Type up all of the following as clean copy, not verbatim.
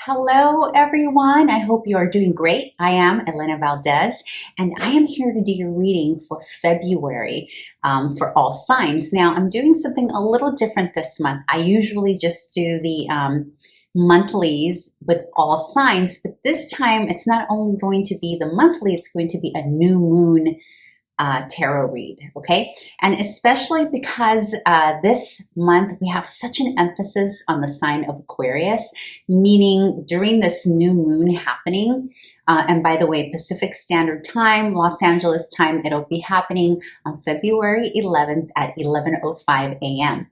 Hello, everyone. I hope you are doing great. I am Elena Valdez, and I am here to do your reading for February for all signs. Now, I'm doing something a little different this month. I usually just do the monthlies with all signs, but this time it's not only going to be the monthly, it's going to be a new moon tarot read, okay? And especially because this month we have such an emphasis on the sign of Aquarius, meaning during this new moon happening, and by the way, Pacific Standard Time, Los Angeles time, it'll be happening on February 11th at 11:05 a.m.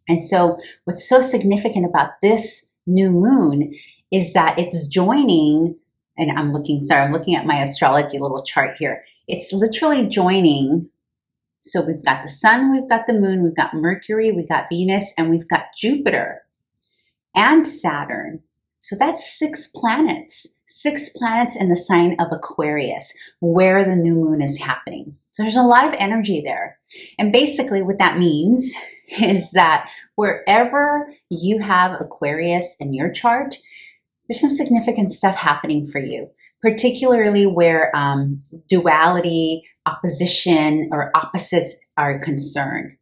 And so what's so significant about this new moon is that it's joining, and I'm looking at my astrology little chart here. It's literally joining. So we've got the sun, we've got the moon, we've got Mercury, we've got Venus, and we've got Jupiter and Saturn. So that's six planets in the sign of Aquarius, where the new moon is happening. So there's a lot of energy there. And basically what that means is that wherever you have Aquarius in your chart, there's some significant stuff happening for you, particularly where duality, opposition, or opposites are concerned.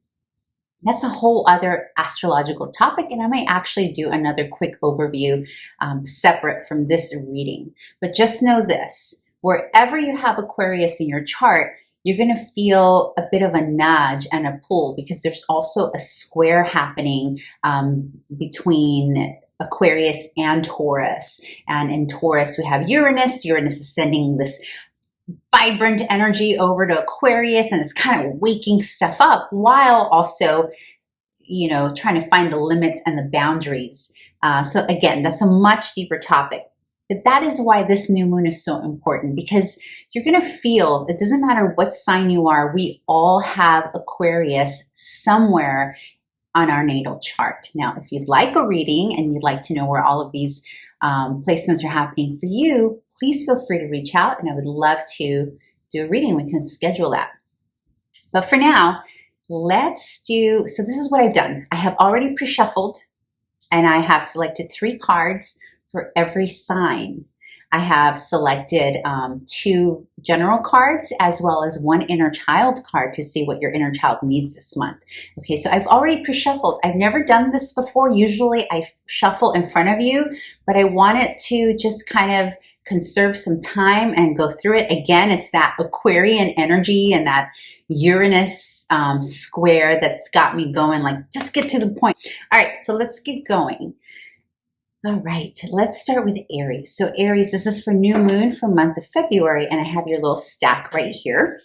That's a whole other astrological topic, and I might actually do another quick overview separate from this reading. But just know this, wherever you have Aquarius in your chart, you're going to feel a bit of a nudge and a pull because there's also a square happening between Aquarius and Taurus. And in Taurus, we have Uranus. Uranus is sending this vibrant energy over to Aquarius, and it's kind of waking stuff up while also, you know, trying to find the limits and the boundaries. So again, that's a much deeper topic. But that is why this new moon is so important, because you're going to feel, it doesn't matter what sign you are, we all have Aquarius somewhere on our natal chart. Now, if you'd like a reading and you'd like to know where all of these placements are happening for you, please feel free to reach out, and I would love to do a reading. We can schedule that. But for now, let's do, so this is what I've done. I have already pre-shuffled, and I have selected 3 cards for every sign. I have selected 2 general cards as well as 1 inner child card to see what your inner child needs this month. Okay, so I've already pre-shuffled. I've never done this before. Usually I shuffle in front of you, but I wanted to just kind of conserve some time and go through it. Again, it's that Aquarian energy and that Uranus square that's got me going, like, just get to the point. All right, so let's get going. All right, let's start with Aries. So Aries, this is for new moon for month of February, and I have your little stack right here.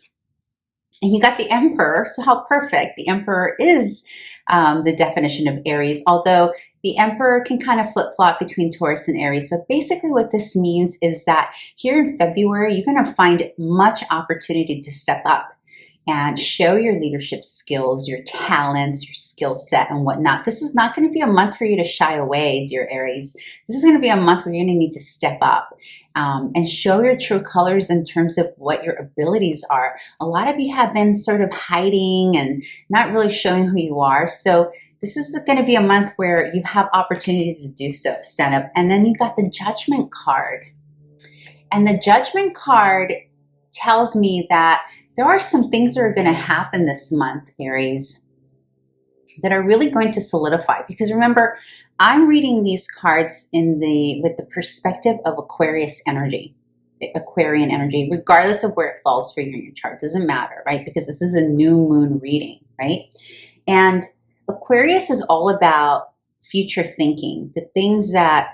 And you got the Emperor, so how perfect. The Emperor is the definition of Aries, although the Emperor can kind of flip-flop between Taurus and Aries. But basically what this means is that here in February, you're going to find much opportunity to step up and show your leadership skills, your talents, your skill set, and whatnot. This is not going to be a month for you to shy away, dear Aries. This is going to be a month where you're going to need to step up and show your true colors in terms of what your abilities are. A lot of you have been sort of hiding and not really showing who you are. So this is going to be a month where you have opportunity to do so, stand up. And then you got the Judgment card. And the Judgment card tells me that there are some things that are going to happen this month, Aries, that are really going to solidify. Because remember, I'm reading these cards with the perspective of Aquarius energy, Aquarian energy, regardless of where it falls for you in your chart. Doesn't matter, right? Because this is a new moon reading, right? And Aquarius is all about future thinking, the things that,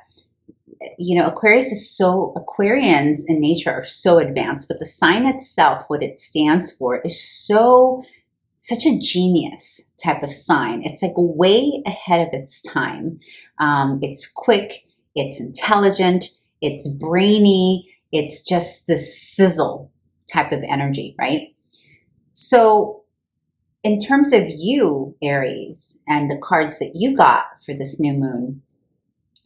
you know, Aquarius is so, Aquarians in nature are so advanced, but the sign itself, what it stands for, is such a genius type of sign. It's like way ahead of its time. It's quick, it's intelligent, it's brainy, it's just this sizzle type of energy, right? So in terms of you, Aries, and the cards that you got for this new moon,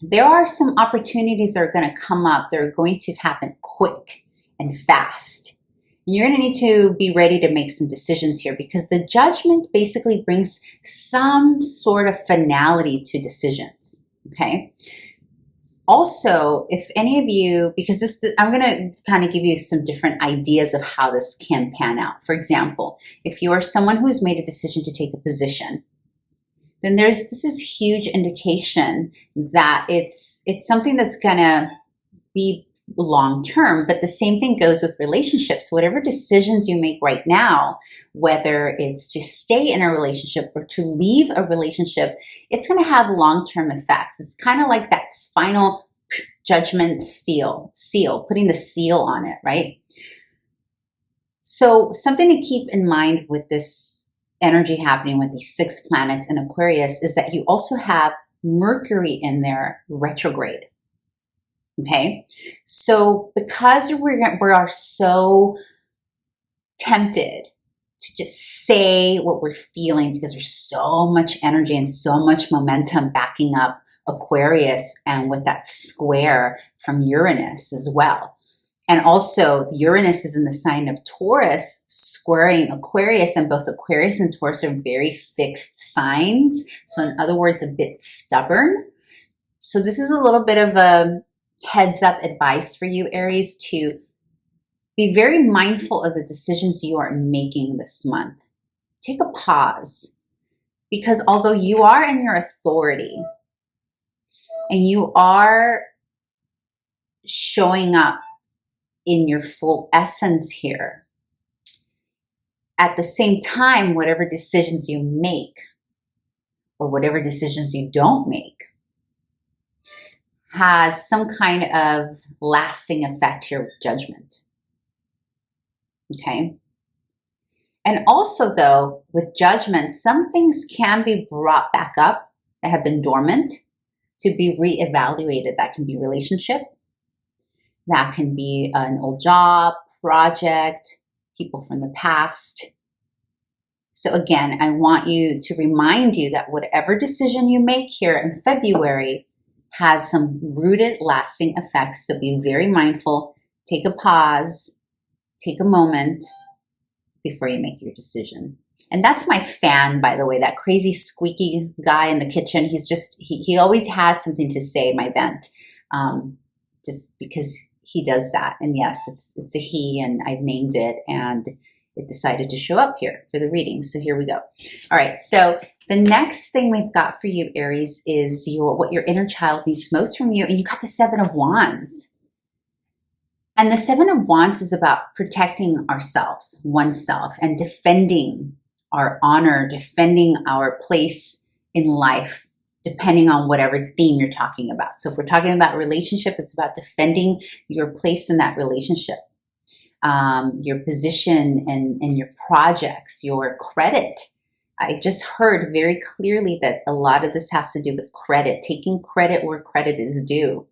there are some opportunities that are going to come up. They're going to happen quick and fast. You're going to need to be ready to make some decisions here, because the Judgment basically brings some sort of finality to decisions, okay? Also, if any of you, because I'm going to kind of give you some different ideas of how this can pan out. For example, if you are someone who's made a decision to take a position, then this is huge indication that it's something that's going to be long term. But the same thing goes with relationships. Whatever decisions you make right now, whether it's to stay in a relationship or to leave a relationship, it's going to have long term effects. It's kind of like that final judgment seal, putting the seal on it, right? So something to keep in mind with this energy happening with these 6 planets in Aquarius is that you also have Mercury in there retrograde. Okay, so because we are so tempted to just say what we're feeling because there's so much energy and so much momentum backing up Aquarius, and with that square from Uranus as well. And also Uranus is in the sign of Taurus squaring Aquarius, and both Aquarius and Taurus are very fixed signs. So in other words, a bit stubborn. So this is a little bit of a heads up advice for you, Aries, to be very mindful of the decisions you are making this month. Take a pause, because although you are in your authority and you are showing up in your full essence here, at the same time, whatever decisions you make or whatever decisions you don't make has some kind of lasting effect here with judgment. Okay? And also, though, with judgment, some things can be brought back up that have been dormant to be reevaluated. That can be relationship. That can be an old job, project, people from the past. So again, I want you to remind you that whatever decision you make here in February has some rooted, lasting effects. So be very mindful. Take a pause. Take a moment before you make your decision. And that's my fan, by the way, that crazy squeaky guy in the kitchen. He always has something to say, my vent, just because he does that. And yes, it's a he, and I've named it, and it decided to show up here for the reading. So here we go. All right. So the next thing we've got for you, Aries, is what your inner child needs most from you. And you got the 7 of Wands. And the 7 of Wands is about protecting ourselves, oneself, and defending our honor, defending our place in life, depending on whatever theme you're talking about. So if we're talking about relationship, it's about defending your place in that relationship, your position and your projects, your credit. I just heard very clearly that a lot of this has to do with credit, taking credit where credit is due.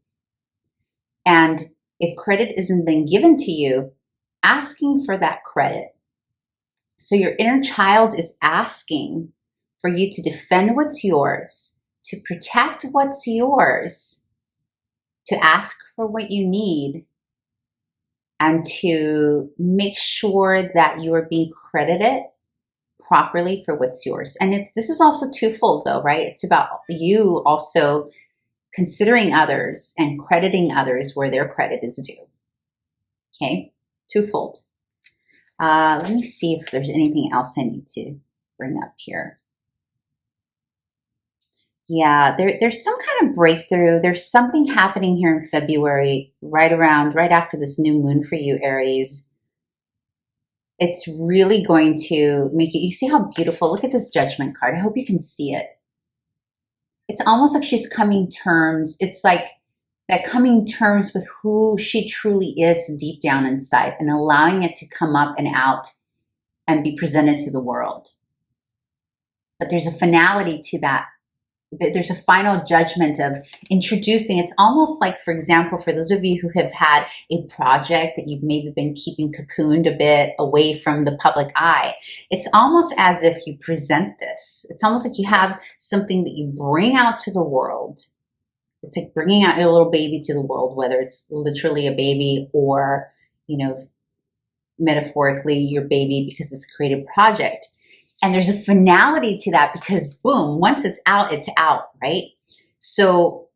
And if credit isn't been given to you, asking for that credit. So your inner child is asking for you to defend what's yours, to protect what's yours, to ask for what you need, and to make sure that you are being credited properly for what's yours. And this is also twofold though, right? It's about you also considering others and crediting others where their credit is due. Okay, twofold. Let me see if there's anything else I need to bring up here. Yeah, there's some kind of breakthrough. There's something happening here in February, right after this new moon for you, Aries. It's really going to make you see how beautiful, look at this Judgment card. I hope you can see it. It's almost like she's coming terms. It's like that coming terms with who she truly is deep down inside and allowing it to come up and out and be presented to the world. But there's a finality to that. There's a final judgment of introducing. It's almost like, for example, for those of you who have had a project that you've maybe been keeping cocooned a bit away from the public eye, it's almost as if you present this. It's almost like you have something that you bring out to the world. It's like bringing out your little baby to the world, whether it's literally a baby or, metaphorically your baby because it's a creative project. And there's a finality to that because boom, once it's out, right? So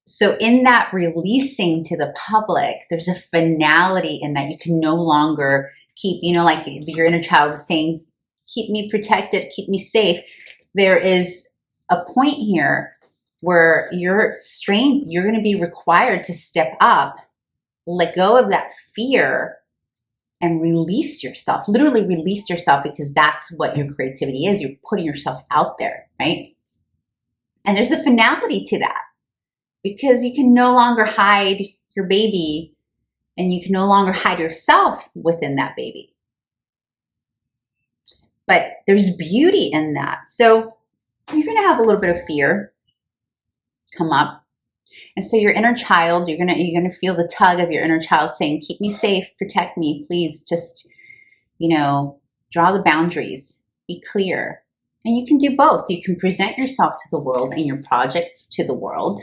so in that releasing to the public, there's a finality in that you can no longer keep, like your inner child is saying, keep me protected, keep me safe. There is a point here where your strength, you're going to be required to step up, let go of that fear, and release yourself, literally release yourself, because that's what your creativity is. You're putting yourself out there, right? And there's a finality to that, because you can no longer hide your baby, and you can no longer hide yourself within that baby. But there's beauty in that. So you're going to have a little bit of fear come up. And so your inner child, you're gonna feel the tug of your inner child saying, keep me safe, protect me, please, just, draw the boundaries, be clear. And you can do both. You can present yourself to the world and your project to the world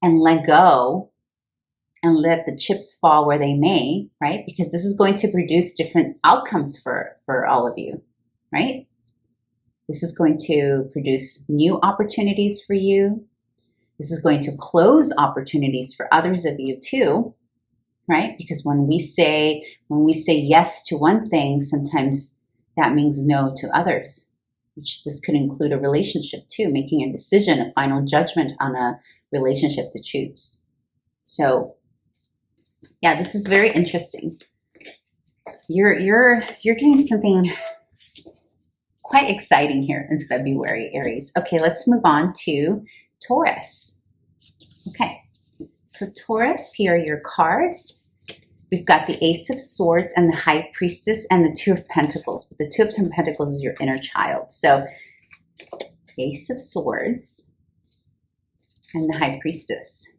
and let go and let the chips fall where they may, right? Because this is going to produce different outcomes for all of you, right? This is going to produce new opportunities for you. This is going to close opportunities for others of you too, right? Because when we say yes to one thing, sometimes that means no to others, which this could include a relationship too, making a decision, a final judgment on a relationship to choose. So yeah, this is very interesting. You're doing something quite exciting here in February, Aries. Okay, let's move on to Taurus. Okay, so Taurus, here are your cards. We've got the Ace of Swords and the High Priestess and the Two of Pentacles. But the Two of Pentacles is your inner child. So Ace of Swords and the High Priestess.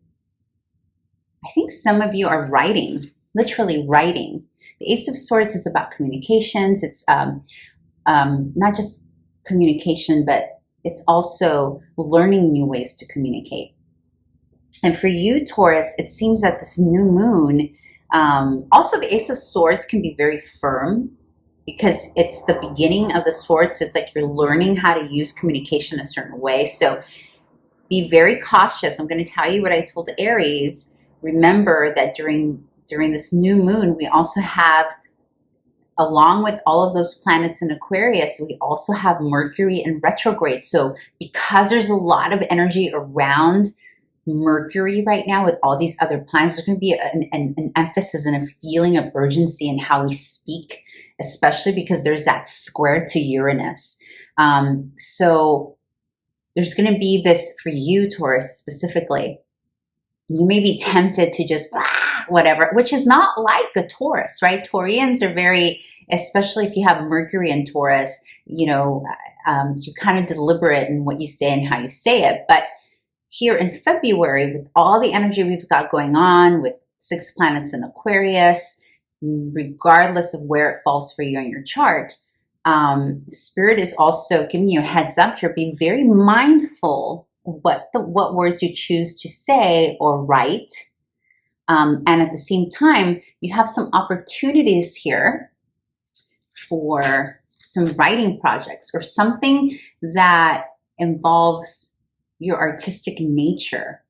I think some of you are writing, literally writing. The Ace of Swords is about communications. It's not just communication, but it's also learning new ways to communicate. And for you, Taurus, it seems that this new moon, also the Ace of Swords can be very firm because it's the beginning of the swords. So it's like you're learning how to use communication a certain way. So be very cautious. I'm going to tell you what I told Aries. Remember that during this new moon, we also have, along with all of those planets in Aquarius, we also have Mercury in retrograde. So because there's a lot of energy around Mercury right now with all these other planets, there's going to be an emphasis and a feeling of urgency in how we speak, especially because there's that square to Uranus. So there's going to be this for you, Taurus, specifically. You may be tempted to just whatever, which is not like a Taurus, right? Taurians are very, especially if you have Mercury in Taurus, you're kind of deliberate in what you say and how you say it. But here in February, with all the energy we've got going on, with 6 planets in Aquarius, regardless of where it falls for you on your chart, Spirit is also giving you a heads up here. Be very mindful what words you choose to say or write. And at the same time, you have some opportunities here for some writing projects or something that involves your artistic nature.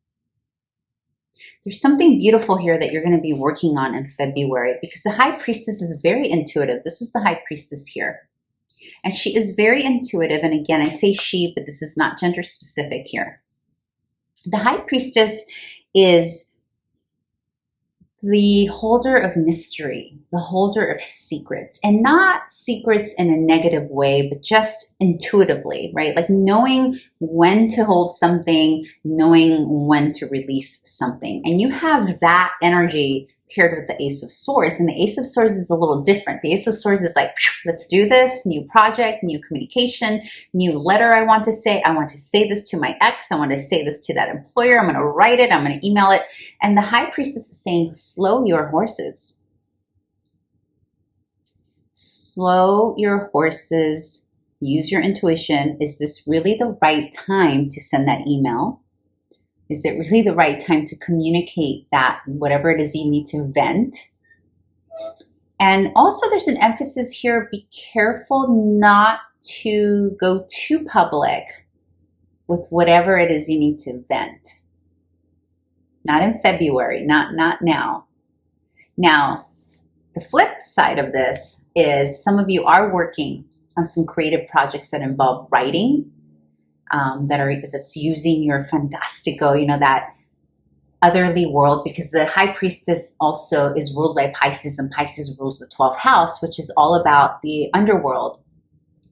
There's something beautiful here that you're going to be working on in February, because the High Priestess is very intuitive. This is the High Priestess here. And she is very intuitive. And again, I say she, but this is not gender specific here. The High Priestess is the holder of mystery, the holder of secrets, and not secrets in a negative way, but just intuitively, right? Like knowing when to hold something, knowing when to release something. And you have that energy paired with the Ace of Swords. And the Ace of Swords is a little different. The Ace of Swords is like, let's do this, new project, new communication, new letter I want to say. I want to say this to my ex. I want to say this to that employer. I'm going to write it. I'm going to email it. And the High Priestess is saying, slow your horses. Slow your horses. Use your intuition. Is this really the right time to send that email? Is it really the right time to communicate that, whatever it is you need to vent? And also there's an emphasis here, be careful not to go too public with whatever it is you need to vent. Not in February, not now. Now, the flip side of this is some of you are working on some creative projects that involve writing, that's using your fantastico, you know, that otherly world, because the High Priestess also is ruled by Pisces, and Pisces rules the 12th house, which is all about the underworld.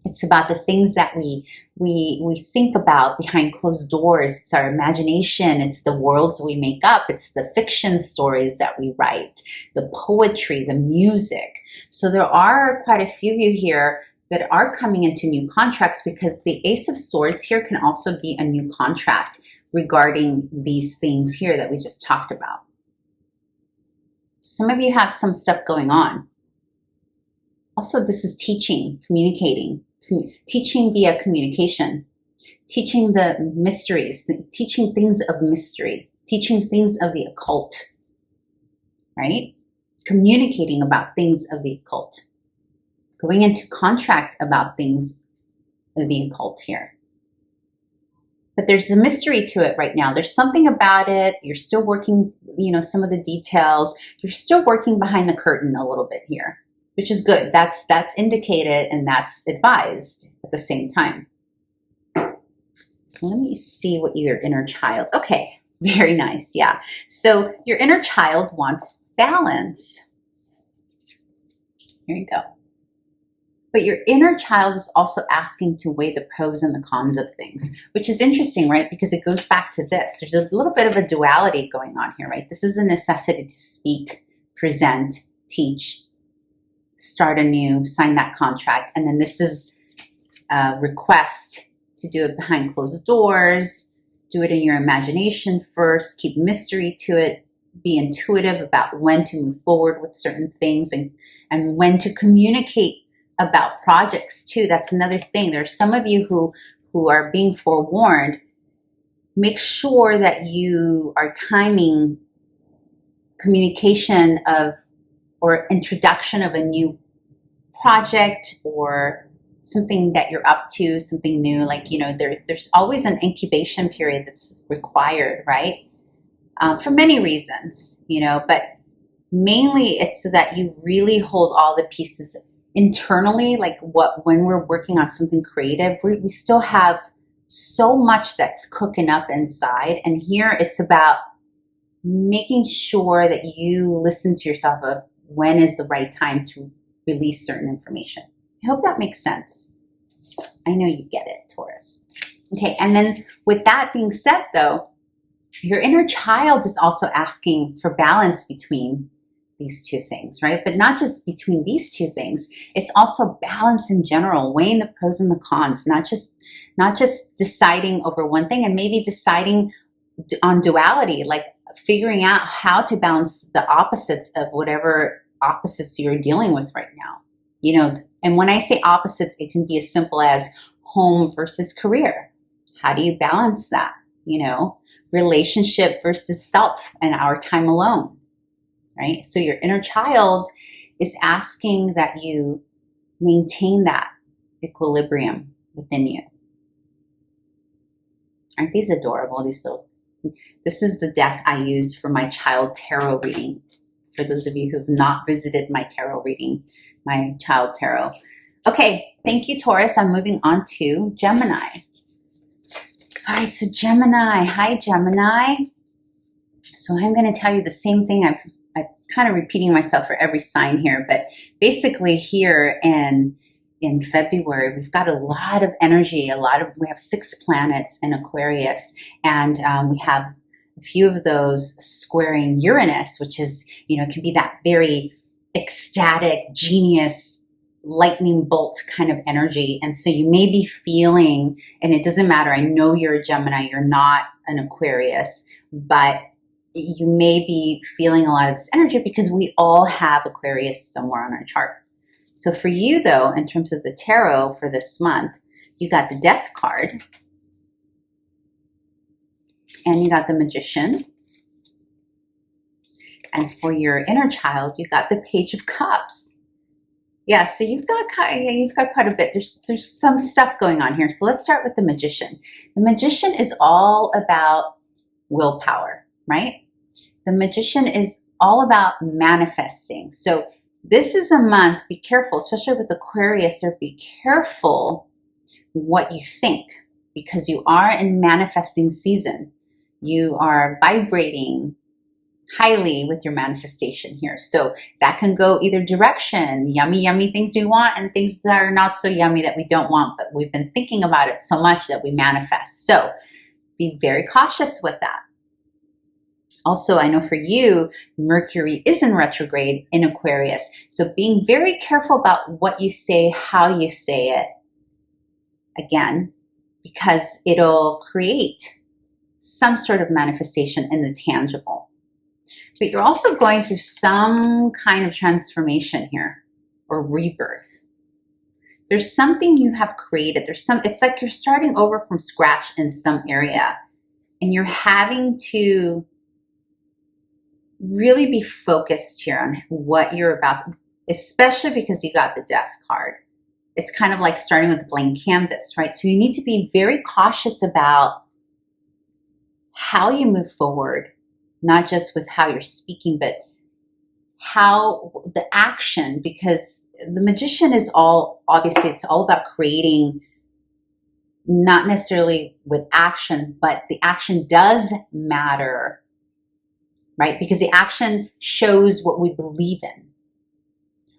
It's about the things that we think about behind closed doors. It's our imagination. It's the worlds we make up. It's the fiction stories that we write, the poetry, the music. So there are quite a few of you here that are coming into new contracts, because the Ace of Swords here can also be a new contract regarding these things here that we just talked about. Some of you have some stuff going on. Also, this is teaching, communicating. Teaching via communication, teaching the mysteries, teaching things of mystery, teaching things of the occult, right? Communicating about things of the occult, going into contract about things of the occult here. But there's a mystery to it right now. There's something about it. You're still working, you know, some of the details. You're still working behind the curtain a little bit here, which is good. That's indicated and that's advised at the same time. Let me see what your inner child, okay, very nice, yeah. So your inner child wants balance. Here you go. But your inner child is also asking to weigh the pros and the cons of things, which is interesting, right? Because it goes back to this. There's a little bit of a duality going on here, right? This is a necessity to speak, present, teach, start anew, sign that contract. And then this is a request to do it behind closed doors, do it in your imagination first, keep mystery to it, be intuitive about when to move forward with certain things, and when to communicate about projects too. That's another thing. There's some of you who are being forewarned. Make sure that you are timing communication of or introduction of a new project or something that you're up to, something new. Like, you know, there's always an incubation period that's required, right? For many reasons, you know, but mainly it's so that you really hold all the pieces internally. Like when we're working on something creative, we still have so much that's cooking up inside. And here it's about making sure that you listen to yourself of when is the right time to release certain information. I hope that makes sense. I know you get it, Taurus. Okay, and then with that being said though, your inner child is also asking for balance between these two things, right? But not just between these two things. It's also balance in general, weighing the pros and the cons, not just deciding over one thing, and maybe deciding on duality, like figuring out how to balance the opposites of whatever opposites you're dealing with right now. You know, and when I say opposites, it can be as simple as home versus career. How do you balance that? You know, relationship versus self and our time alone, right? So your inner child is asking that you maintain that equilibrium within you. Aren't these adorable? This is the deck I use for my child tarot reading. For those of you who have not visited my tarot reading, my child tarot. Okay, thank you, Taurus. I'm moving on to Gemini. All right, so Gemini. Hi, Gemini. So I'm going to tell you the same thing. I'm kind of repeating myself for every sign here, but basically here in February, we've got a lot of energy, we have 6 planets in Aquarius, and we have a few of those squaring Uranus, which is, you know, can be that very ecstatic, genius, lightning bolt kind of energy. And so you may be feeling, and it doesn't matter, I know you're a Gemini, you're not an Aquarius, but you may be feeling a lot of this energy because we all have Aquarius somewhere on our chart. So for you though, in terms of the tarot for this month, you got the Death card, and you got the Magician. And for your inner child, you got the Page of Cups. Yeah, so you've got quite a bit. There's some stuff going on here. So let's start with the Magician. The Magician is all about willpower, right? The Magician is all about manifesting. So this is a month, be careful, especially with Aquarius, or be careful what you think, because you are in manifesting season. You are vibrating highly with your manifestation here. So that can go either direction, yummy, yummy things we want and things that are not so yummy that we don't want, but we've been thinking about it so much that we manifest. So be very cautious with that. Also, I know for you, Mercury is in retrograde in Aquarius. So being very careful about what you say, how you say it, again, because it'll create some sort of manifestation in the tangible. But you're also going through some kind of transformation here, or rebirth. There's something you have created. It's like you're starting over from scratch in some area, and you're having to really be focused here on what you're about, especially because you got the Death card. It's kind of like starting with a blank canvas, right? So you need to be very cautious about how you move forward, not just with how you're speaking, but how the action, because the Magician is obviously it's all about creating, not necessarily with action, but the action does matter, right? Because the action shows what we believe in,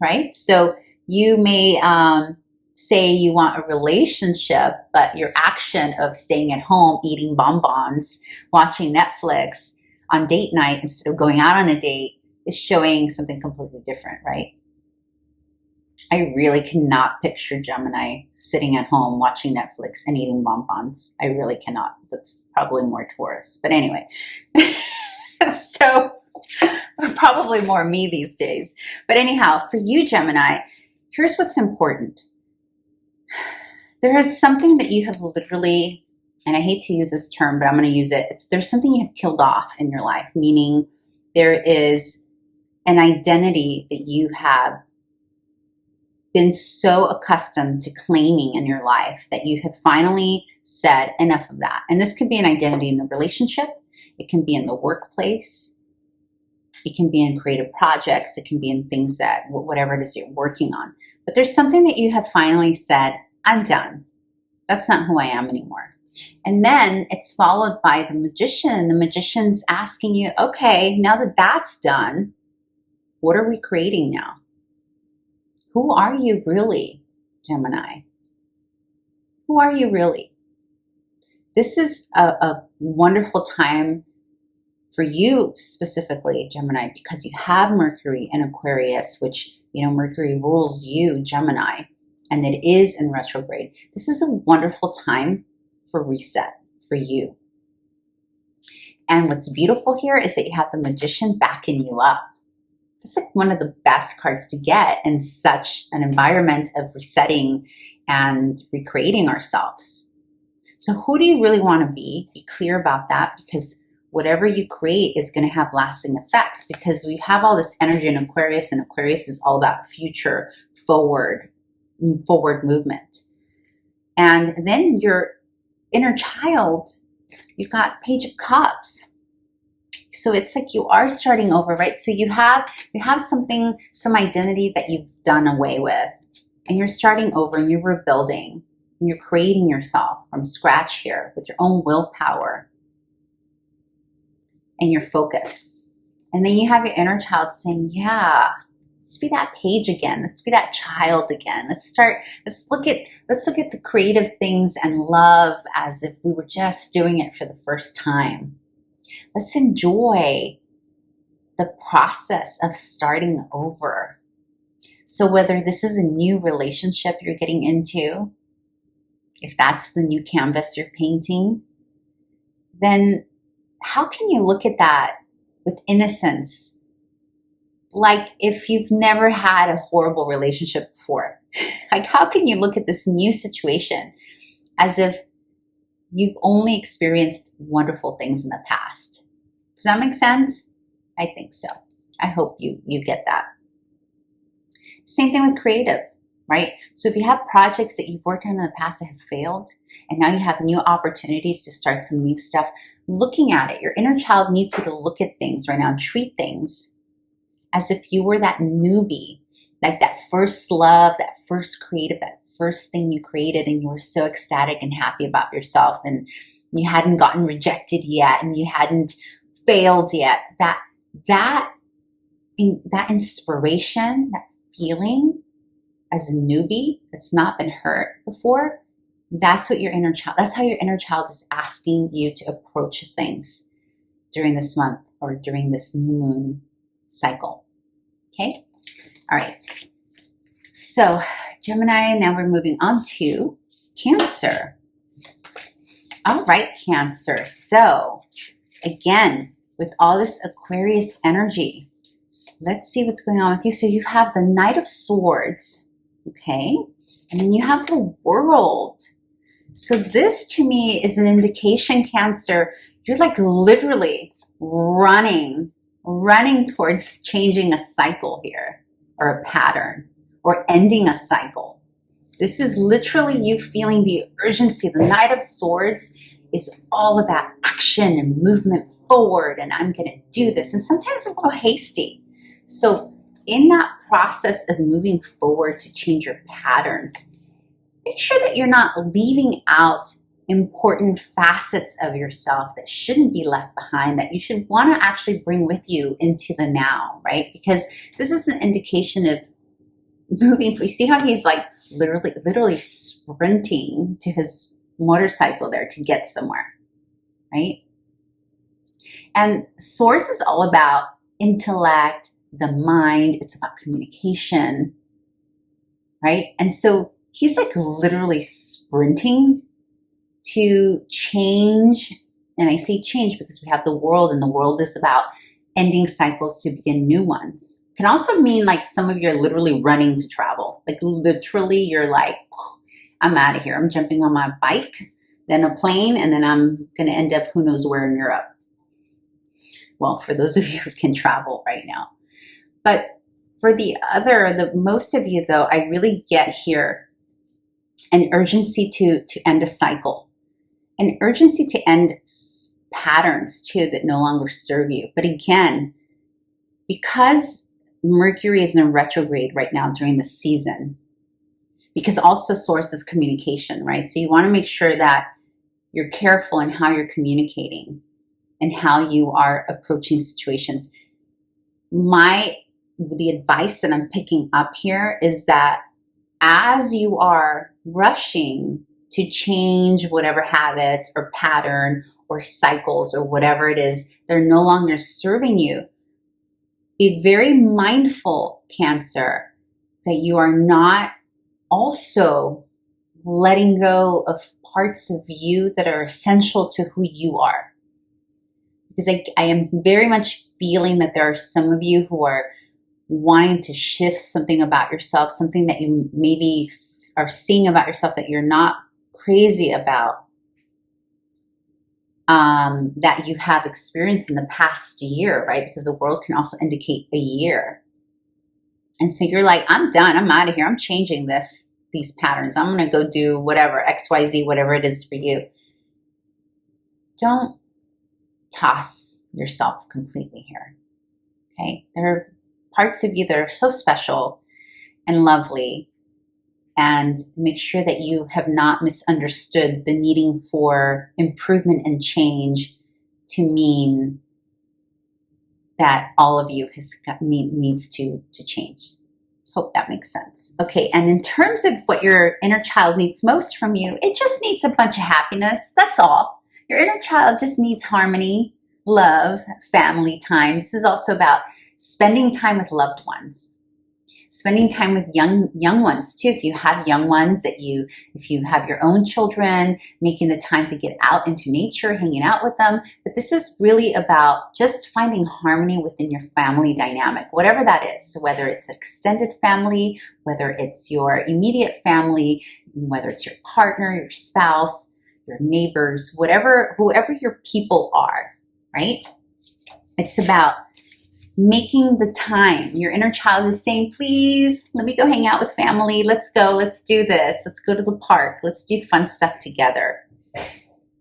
right? So you may say you want a relationship, but your action of staying at home, eating bonbons, watching Netflix on date night instead of going out on a date is showing something completely different, right? I really cannot picture Gemini sitting at home watching Netflix and eating bonbons. I really cannot. That's probably more Taurus. But anyway, so probably more me these days. But anyhow, for you, Gemini, here's what's important. There is something that you have literally, and I hate to use this term, but I'm going to use it. There's something you have killed off in your life, meaning there is an identity that you have been so accustomed to claiming in your life that you have finally said enough of that. And this could be an identity in the relationship. It can be in the workplace. It can be in creative projects. It can be in things that, whatever it is you're working on. But there's something that you have finally said, I'm done. That's not who I am anymore. And then it's followed by the Magician. The Magician's asking you, okay, now that that's done, what are we creating now? Who are you really, Gemini? Who are you really? This is a wonderful time for you specifically, Gemini, because you have Mercury in Aquarius, which, Mercury rules you, Gemini, and it is in retrograde. This is a wonderful time for reset for you. And what's beautiful here is that you have the Magician backing you up. It's like one of the best cards to get in such an environment of resetting and recreating ourselves. So who do you really want to be? Be clear about that, because whatever you create is going to have lasting effects, because we have all this energy in Aquarius, and Aquarius is all about future, forward movement. And then your inner child, you've got Page of Cups. So it's like you are starting over, right? So you have something, some identity that you've done away with, and you're starting over and you're rebuilding and you're creating yourself from scratch here with your own willpower and your focus. And then you have your inner child saying, yeah, let's be that Page again. Let's be that child again. Let's look at the creative things and love as if we were just doing it for the first time. Let's enjoy the process of starting over. So whether this is a new relationship you're getting into, if that's the new canvas you're painting, then how can you look at that with innocence? Like if you've never had a horrible relationship before. Like how can you look at this new situation as if you've only experienced wonderful things in the past? Does that make sense? I think so. I hope you get that. Same thing with creative, right? So if you have projects that you've worked on in the past that have failed, and now you have new opportunities to start some new stuff, looking at it, your inner child needs you to look at things right now and treat things as if you were that newbie, like that first love, that first creative, that first thing you created, and you were so ecstatic and happy about yourself, and you hadn't gotten rejected yet, and you hadn't failed yet. That inspiration, that feeling as a newbie that's not been hurt before, that's what your inner child, that's how your inner child is asking you to approach things during this month or during this new moon cycle. Okay? All right. So, Gemini, now we're moving on to Cancer. All right, Cancer. So, again, with all this Aquarius energy, let's see what's going on with you. So you have the Knight of Swords, okay? And then you have the World. So this to me is an indication, Cancer, you're like literally running towards changing a cycle here, or a pattern, or ending a cycle. This is literally you feeling the urgency. The Knight of Swords is all about action and movement forward, and I'm going to do this. And sometimes a little hasty. So in that process of moving forward to change your patterns, make sure that you're not leaving out important facets of yourself that shouldn't be left behind, that you should want to actually bring with you into the now, right? Because this is an indication of moving. You see how he's like literally sprinting to his motorcycle there to get somewhere, right? And Swords is all about intellect, the mind. It's about communication, right? And so he's like literally sprinting to change. And I say change because we have the World, and the World is about ending cycles to begin new ones. It can also mean like some of you are literally running to travel. Like literally you're like, I'm out of here. I'm jumping on my bike, then a plane, and then I'm going to end up who knows where in Europe. Well, for those of you who can travel right now. But for the most of you though, I really get here an urgency to end a cycle, an urgency to end patterns too that no longer serve you. But again, because Mercury is in retrograde right now during the season, because also Source is communication, right? So you want to make sure that you're careful in how you're communicating and how you are approaching situations. The advice that I'm picking up here is that as you are rushing to change whatever habits or pattern or cycles or whatever it is, they're no longer serving you, be very mindful, Cancer, that you are not also letting go of parts of you that are essential to who you are. Because I am very much feeling that there are some of you who are wanting to shift something about yourself, something that you maybe are seeing about yourself that you're not crazy about, that you have experienced in the past year, right? Because the World can also indicate a year. And so you're like, I'm done. I'm out of here. I'm changing these patterns. I'm going to go do whatever, XYZ, whatever it is for you. Don't toss yourself completely here. Okay? There are parts of you that are so special and lovely, and make sure that you have not misunderstood the needing for improvement and change to mean that all of you needs to change. Hope that makes sense. Okay, and in terms of what your inner child needs most from you, it just needs a bunch of happiness. That's all. Your inner child just needs harmony, love, family time. This is also about spending time with loved ones, spending time with young ones too. If you have young ones, if you have your own children, making the time to get out into nature, hanging out with them. But this is really about just finding harmony within your family dynamic, whatever that is. So whether it's extended family, whether it's your immediate family, whether it's your partner, your spouse, your neighbors, whoever your people are, right? It's about making the time. Your inner child is saying, please, let me go hang out with family. Let's go. Let's do this. Let's go to the park. Let's do fun stuff together.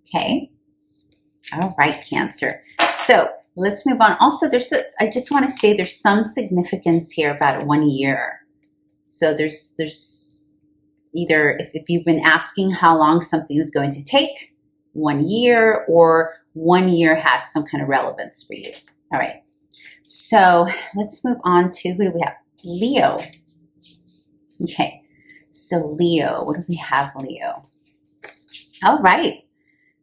Okay. All right, Cancer. So let's move on. Also, I just want to say there's some significance here about 1 year. So there's either if you've been asking how long something is going to take, 1 year, or 1 year has some kind of relevance for you. All right. So let's move on to, who do we have? Leo. Okay. So Leo, what do we have, Leo? All right.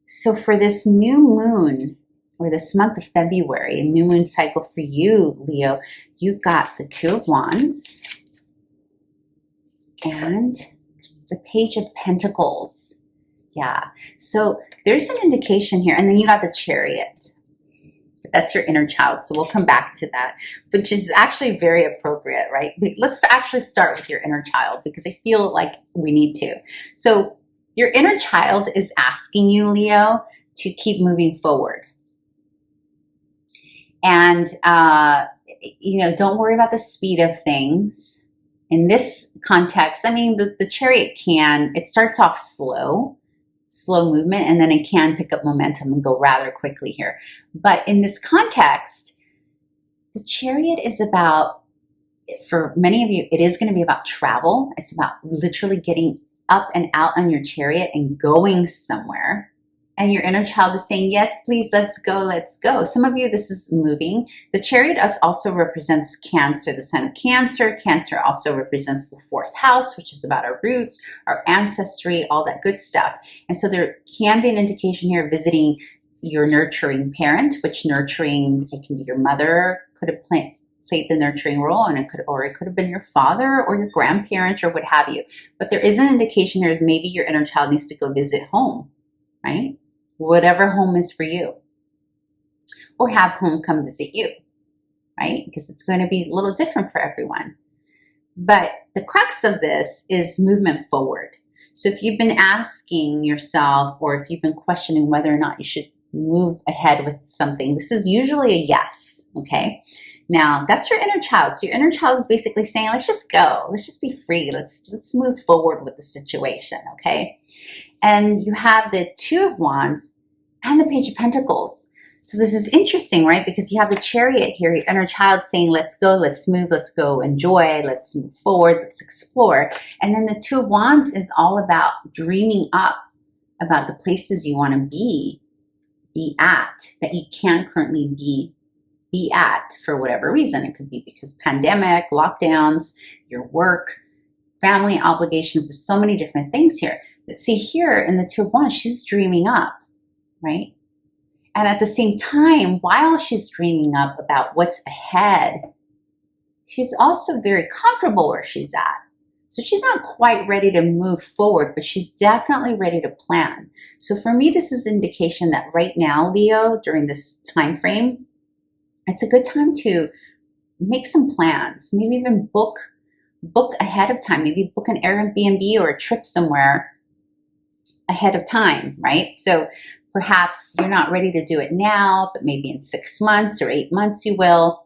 So for this new moon, or this month of February, a new moon cycle for you, Leo, you got the Two of Wands and the Page of Pentacles. Yeah. So there's an indication here. And then you got the Chariot. That's your inner child. So we'll come back to that, which is actually very appropriate, right? Let's actually start with your inner child, because I feel like we need to. So your inner child is asking you, Leo, to keep moving forward. And, don't worry about the speed of things. In this context, I mean, the Chariot it starts off slow movement, and then it can pick up momentum and go rather quickly here. But in this context, the Chariot is about, for many of you, it is going to be about travel. It's about literally getting up and out on your Chariot and going somewhere. And your inner child is saying, yes, please, let's go, let's go. Some of you, this is moving. The Chariot also represents Cancer, the sign of Cancer. Cancer also represents the 4th house, which is about our roots, our ancestry, all that good stuff. And so there can be an indication here visiting your nurturing parent, which nurturing, it can be your mother, could have played the nurturing role, and it could have been your father or your grandparent or what have you. But there is an indication here that maybe your inner child needs to go visit home, right? Whatever home is for you, or have home come visit you, right? Because it's going to be a little different for everyone. But the crux of this is movement forward. So if you've been asking yourself, or if you've been questioning whether or not you should move ahead with something, this is usually a yes, okay? Now, that's your inner child. So your inner child is basically saying, let's just go. Let's just be free. Let's move forward with the situation, okay? And you have the Two of Wands and the Page of Pentacles. So this is interesting, right? Because you have the Chariot here, your inner child saying, let's go, let's move, let's go enjoy, let's move forward, let's explore. And then the Two of Wands is all about dreaming up about the places you want to be at, that you can't currently be at for whatever reason. It could be because pandemic, lockdowns, your work, family obligations. There's so many different things here. But see here in the Two of Wands, she's dreaming up, right? And at the same time, while she's dreaming up about what's ahead, she's also very comfortable where she's at. So she's not quite ready to move forward, but she's definitely ready to plan. So for me, this is indication that right now, Leo, during this time frame, it's a good time to make some plans, maybe even book ahead of time, maybe book an Airbnb or a trip somewhere ahead of time, right? So perhaps you're not ready to do it now, but maybe in 6 months or 8 months you will.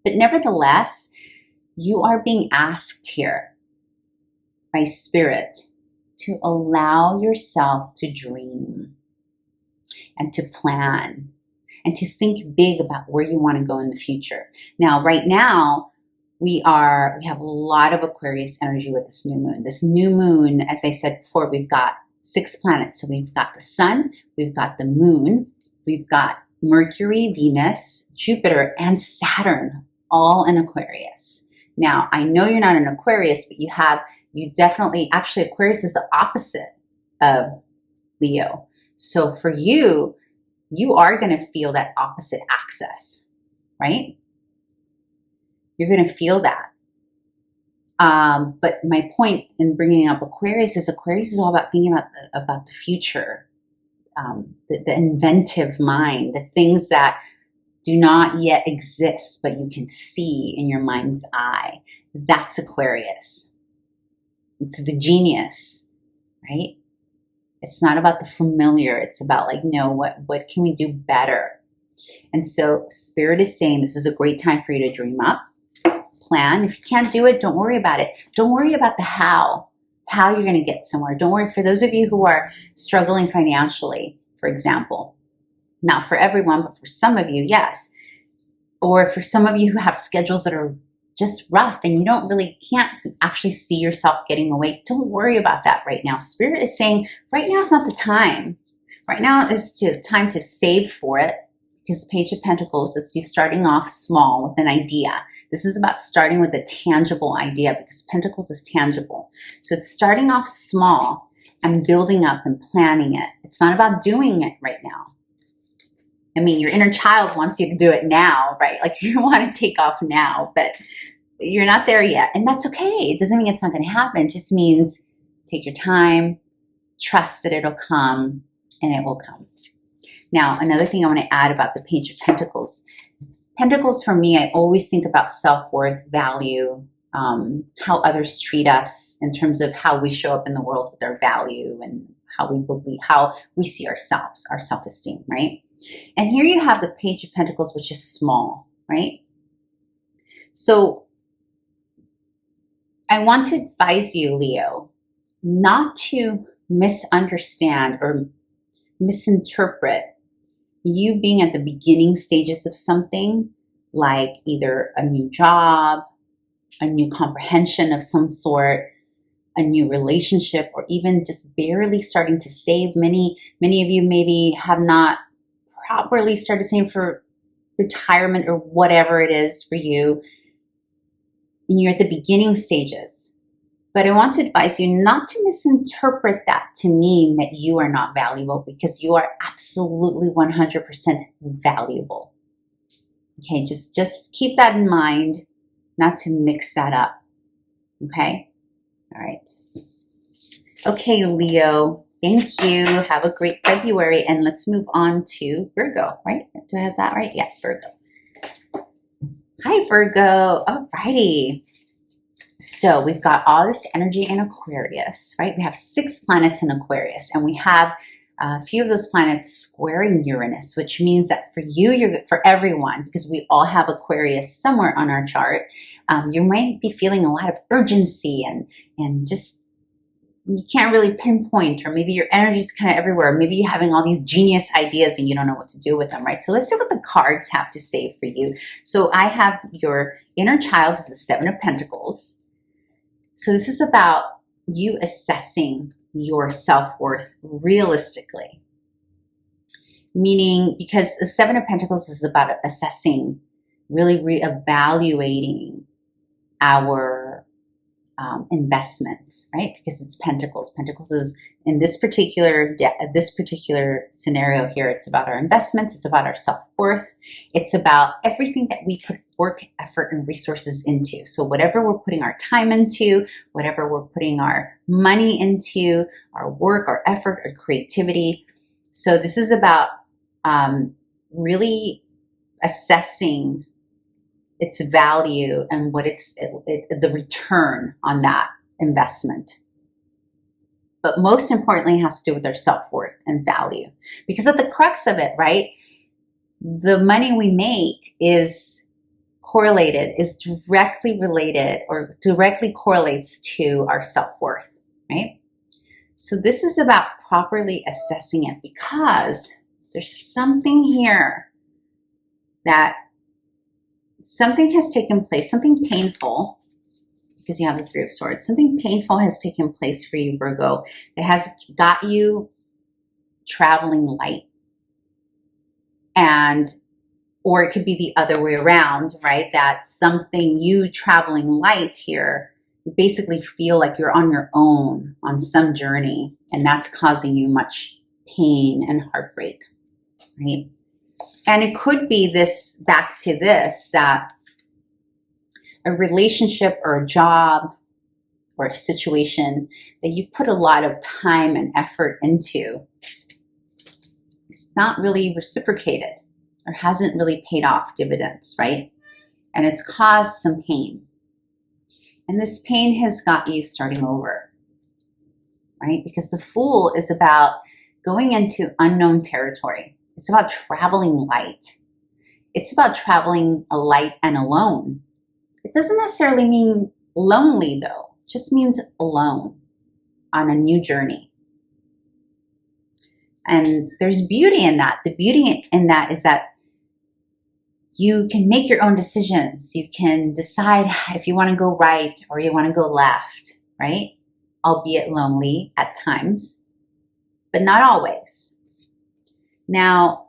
But nevertheless, you are being asked here by Spirit to allow yourself to dream and to plan and to think big about where you want to go in the future. Now, right now, we have a lot of Aquarius energy with this new moon. This new moon, as I said before, we've got 6 planets. So we've got the sun, we've got the moon, we've got Mercury, Venus, Jupiter, and Saturn, all in Aquarius. Now, I know you're not an Aquarius, but actually Aquarius is the opposite of Leo. So for you, you are going to feel that opposite axis, right? You're going to feel that. But my point in bringing up Aquarius is all about thinking about the future, the inventive mind, the things that do not yet exist, but you can see in your mind's eye. That's Aquarius. It's the genius, right? It's not about the familiar. It's about no, what can we do better? And so Spirit is saying this is a great time for you to dream up, plan. If you can't do it, don't worry about it. Don't worry about the how you're going to get somewhere. Don't worry. For those of you who are struggling financially, for example, not for everyone, but for some of you, yes. Or for some of you who have schedules that are just rough and you can't actually see yourself getting away, don't worry about that right now. Spirit is saying right now is not the time. Right now is time to save for it, because Page of Pentacles is you starting off small with an idea. This is about starting with a tangible idea, because Pentacles is tangible. So it's starting off small and building up and planning it. It's not about doing it right now. I mean, your inner child wants you to do it now, right? Like you want to take off now, but you're not there yet. And that's okay. It doesn't mean it's not going to happen. It just means take your time, trust that it'll come, and it will come. Now, another thing I want to add about the Page of Pentacles. Pentacles for me, I always think about self-worth, value, how others treat us in terms of how we show up in the world with our value and how we believe, how we see ourselves, our self-esteem, right? And here you have the Page of Pentacles, which is small, right? So I want to advise you, Leo, not to misunderstand or misinterpret you being at the beginning stages of something, like either a new job, a new comprehension of some sort, a new relationship, or even just barely starting to save. Many of you maybe have not properly started saving for retirement or whatever it is for you, and you're at the beginning stages. But I want to advise you not to misinterpret that to mean that you are not valuable, because you are absolutely 100% valuable. Okay, just keep that in mind, not to mix that up. Okay? All right. Okay, Leo, thank you. Have a great February. And let's move on to Virgo, right? Do I have that right? Yeah, Virgo. Hi, Virgo. All righty. So we've got all this energy in Aquarius, right? We have 6 planets in Aquarius, and we have a few of those planets squaring Uranus, which means that for you, for everyone, because we all have Aquarius somewhere on our chart, you might be feeling a lot of urgency and just you can't really pinpoint, or maybe your energy is kind of everywhere. Maybe you're having all these genius ideas and you don't know what to do with them, right? So let's see what the cards have to say for you. So I have your inner child is the 7 of Pentacles. So this is about you assessing your self-worth realistically. Meaning, because the 7 of Pentacles is about assessing, really reevaluating our investments, right? Because it's Pentacles. Pentacles is in this particular scenario here. It's about our investments. It's about our self-worth. It's about everything that we put work, effort, and resources into. So whatever we're putting our time into, whatever we're putting our money into, our work, our effort, our creativity. So this is about really assessing its value and what the return on that investment. But most importantly, it has to do with our self-worth and value. Because at the crux of it, right, the money we make is directly related or directly correlates to our self-worth, right? So this is about properly assessing it, because there's something here that something has taken place, something painful, because you have the 3 of Swords. Something painful has taken place for you, Virgo. It has got you traveling light. Or it could be the other way around, right? That something, you traveling light here, you basically feel like you're on your own on some journey, and that's causing you much pain and heartbreak, right? And it could be this, back to this, that a relationship or a job or a situation that you put a lot of time and effort into, it's not really reciprocated or hasn't really paid off dividends, right? And it's caused some pain. And this pain has got you starting over, right? Because the Fool is about going into unknown territory. It's about traveling light. It's about traveling light and alone. It doesn't necessarily mean lonely though. It just means alone on a new journey. And there's beauty in that. The beauty in that is that you can make your own decisions. You can decide if you want to go right or you want to go left, right? Albeit lonely at times, but not always. Now,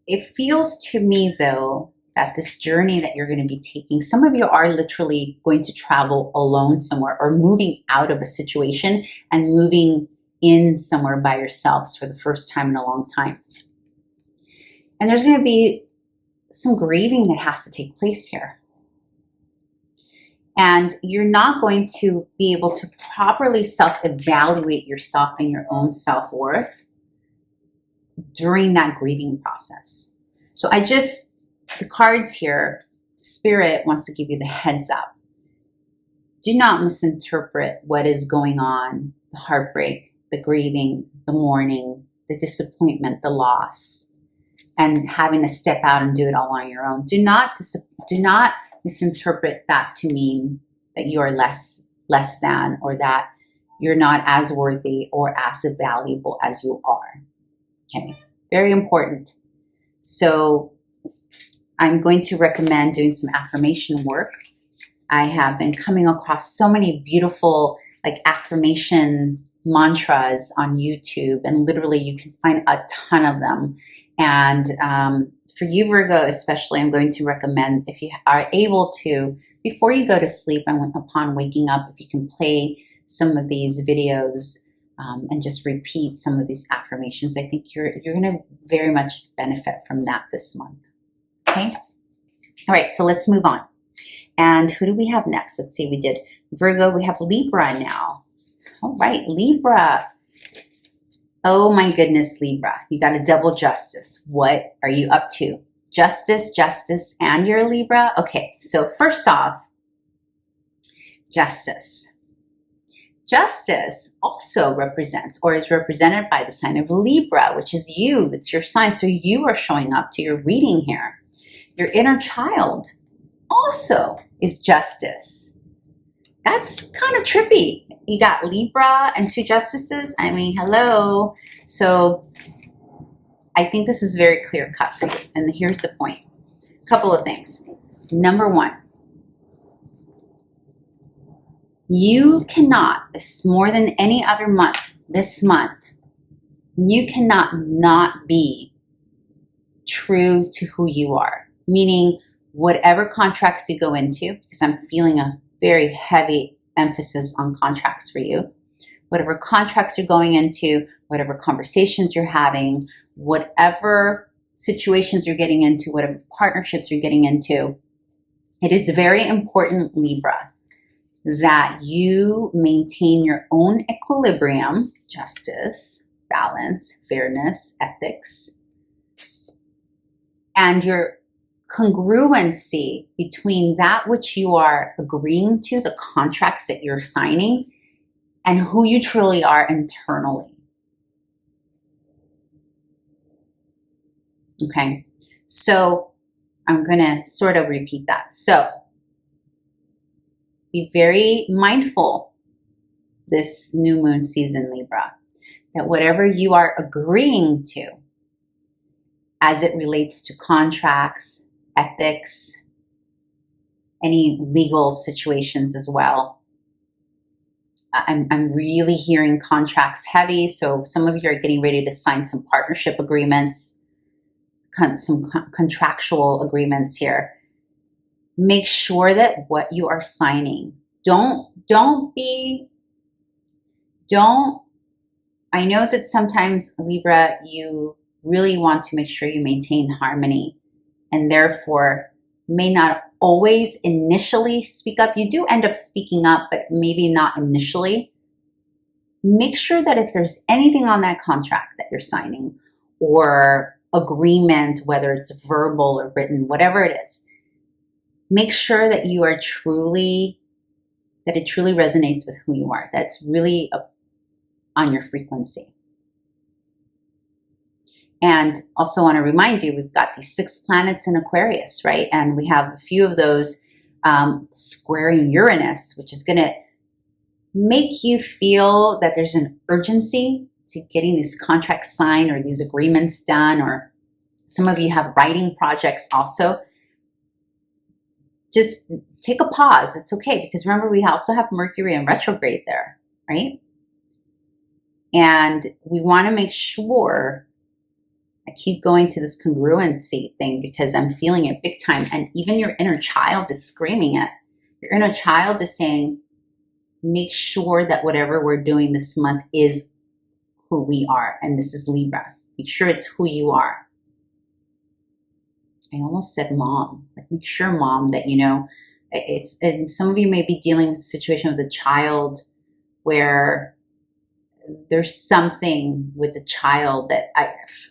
it feels to me though that this journey that you're going to be taking, some of you are literally going to travel alone somewhere or moving out of a situation and moving in somewhere by yourselves for the first time in a long time. And there's going to be some grieving that has to take place here. And you're not going to be able to properly self-evaluate yourself and your own self-worth during that grieving process. So the cards here, Spirit wants to give you the heads up. Do not misinterpret what is going on, the heartbreak, the grieving, the mourning, the disappointment, the loss, and having to step out and do it all on your own. Do not misinterpret that to mean that you are less than, or that you're not as worthy or as valuable as you are. Okay, very important. So I'm going to recommend doing some affirmation work. I have been coming across so many beautiful affirmation mantras on YouTube, and literally you can find a ton of them. And for you, Virgo, especially, I'm going to recommend, if you are able to, before you go to sleep and upon waking up, if you can play some of these videos and just repeat some of these affirmations, I think you're going to very much benefit from that this month. Okay? All right, so let's move on. And who do we have next? Let's see, we did Virgo. We have Libra now. All right, Libra. Oh my goodness, Libra, you got a double justice. What are you up to? Justice, and you're a Libra? Okay, so first off, Justice. Justice also represents, or is represented by, the sign of Libra, which is you. It's your sign, so you are showing up to your reading here. Your inner child also is Justice. That's kind of trippy. You got Libra and two justices. I mean, hello. So I think this is very clear cut for you. And here's the point. A couple of things. Number one, you cannot, this more than any other month, this month, you cannot not be true to who you are. Meaning whatever contracts you go into, because I'm feeling a very heavy emphasis on contracts for you. Whatever contracts you're going into, whatever conversations you're having, whatever situations you're getting into, whatever partnerships you're getting into, it is very important, Libra, that you maintain your own equilibrium, justice, balance, fairness, ethics, and your congruency between that which you are agreeing to, the contracts that you're signing, and who you truly are internally. Okay, so I'm going to sort of repeat that. So be very mindful this new moon season, Libra, that whatever you are agreeing to as it relates to contracts, ethics, any legal situations as well. I'm really hearing contracts heavy, so some of you are getting ready to sign some partnership agreements, some contractual agreements here. Make sure that what you are signing, I know that sometimes, Libra, you really want to make sure you maintain harmony, and therefore may not always initially speak up. You do end up speaking up, but maybe not initially. Make sure that if there's anything on that contract that you're signing or agreement, whether it's verbal or written, whatever it is, make sure that you are that it truly resonates with who you are. That's really on your frequency. And also want to remind you, we've got these 6 planets in Aquarius, right? And we have a few of those squaring Uranus, which is going to make you feel that there's an urgency to getting these contracts signed or these agreements done, or some of you have writing projects also. Just take a pause. It's okay, because remember, we also have Mercury in retrograde there, right? And we want to make sure, I keep going to this congruency thing because I'm feeling it big time. And even your inner child is screaming it. Your inner child is saying, make sure that whatever we're doing this month is who we are. And this is Libra. Make sure it's who you are. I almost said mom. Like, make sure, mom, that, you know, it's, and some of you may be dealing with a situation with a child where there's something with the child that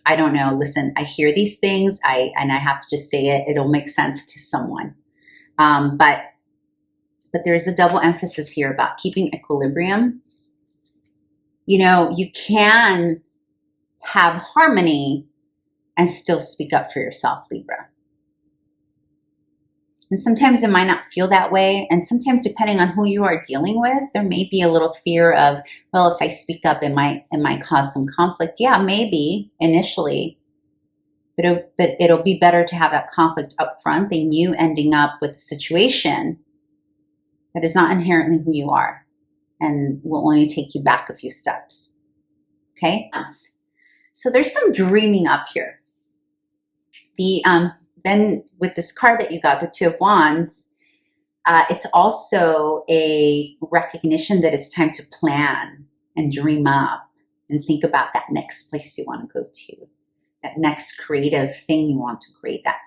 I don't know. Listen, I hear these things, and I have to just say it. It'll make sense to someone. But there is a double emphasis here about keeping equilibrium. You know, you can have harmony and still speak up for yourself, Libra. And sometimes it might not feel that way. And sometimes, depending on who you are dealing with, there may be a little fear of, well, if I speak up, it might cause some conflict. Yeah, maybe initially, but it'll be better to have that conflict up front than you ending up with a situation that is not inherently who you are and will only take you back a few steps. Okay? So there's some dreaming up here. Then with this card that you got, the Two of Wands, it's also a recognition that it's time to plan and dream up and think about that next place you want to go to, that next creative thing you want to create, that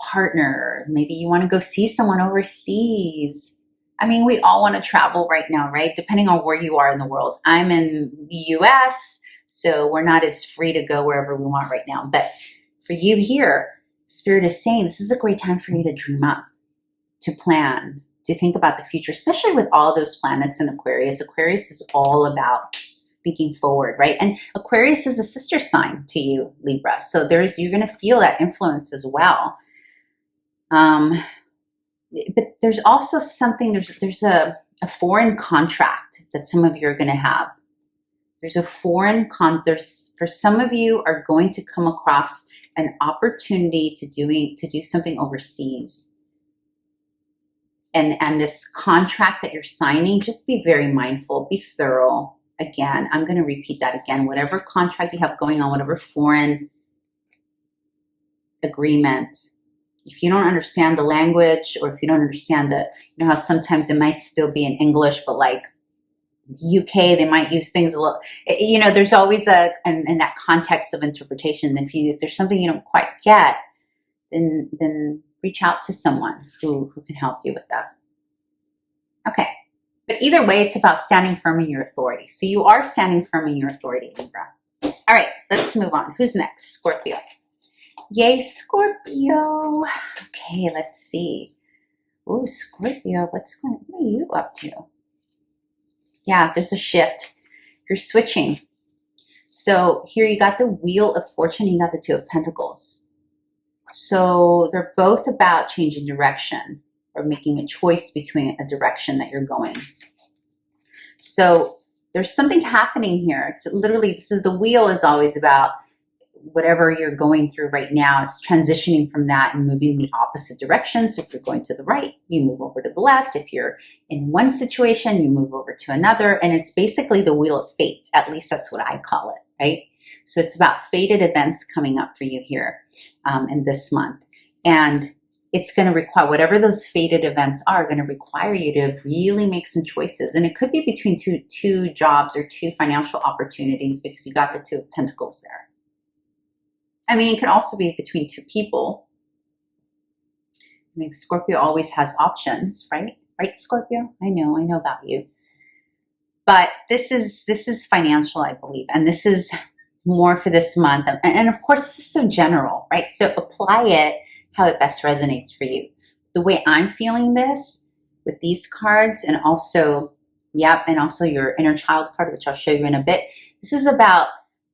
partner. Maybe you want to go see someone overseas. I mean, we all want to travel right now, right? Depending on where you are in the world. I'm in the US, so we're not as free to go wherever we want right now. But for you here, Spirit is saying this is a great time for you to dream up, to plan, to think about the future, especially with all those planets in Aquarius. Aquarius is all about thinking forward, right? And Aquarius is a sister sign to you, Libra. So you're going to feel that influence as well. But there's also something, there's a foreign contract that some of you are going to have. There's a foreign for some of you are going to come across an opportunity to do something overseas. And this contract that you're signing, just be very mindful, be thorough. Again, I'm going to repeat that again. Whatever contract you have going on, whatever foreign agreement, if you don't understand the language, or if you don't understand you know how sometimes it might still be in English, but like UK, they might use things a little, you know, there's always in that context of interpretation. If there's something you don't quite get, then reach out to someone who can help you with that. Okay. But either way, it's about standing firm in your authority. So you are standing firm in your authority, Libra. All right, let's move on. Who's next? Scorpio. Yay, Scorpio. Okay, let's see. Ooh, Scorpio, what are you up to? Yeah, there's a shift. You're switching. So here you got the Wheel of Fortune, you got the Two of Pentacles. So they're both about changing direction or making a choice between a direction that you're going. So there's something happening here. It's literally, the wheel is always about whatever you're going through right now. It's transitioning from that and moving in the opposite direction. So if you're going to the right, you move over to the left. If you're in one situation, you move over to another. And it's basically the wheel of fate. At least that's what I call it, right? So it's about fated events coming up for you here in this month. And it's going to require, whatever those fated events are going to require you to really make some choices. And it could be between two jobs or two financial opportunities, because you got the Two of Pentacles there. I mean, it could also be between two people. I mean, Scorpio always has options, right? Right, Scorpio? I know about you. But this is financial, I believe. And this is more for this month. And of course, this is so general, right? So apply it how it best resonates for you. The way I'm feeling this with these cards, and also, and also your inner child card, which I'll show you in a bit. This is about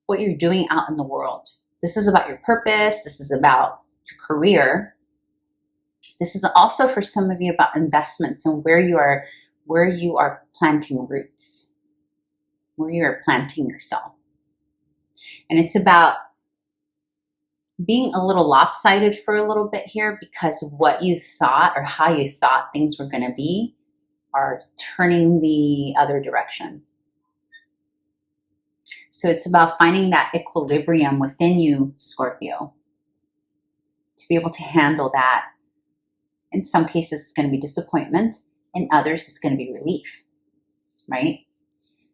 what you're doing out in the world. This is about your purpose. This is about your career. This is also for some of you about investments and where you are planting roots, where you are planting yourself. And it's about being a little lopsided for a little bit here because what you thought or how you thought things were going to be are turning the other direction. So it's about finding that equilibrium within you, Scorpio, to be able to handle that. In some cases, it's going to be disappointment. In others, it's going to be relief, right?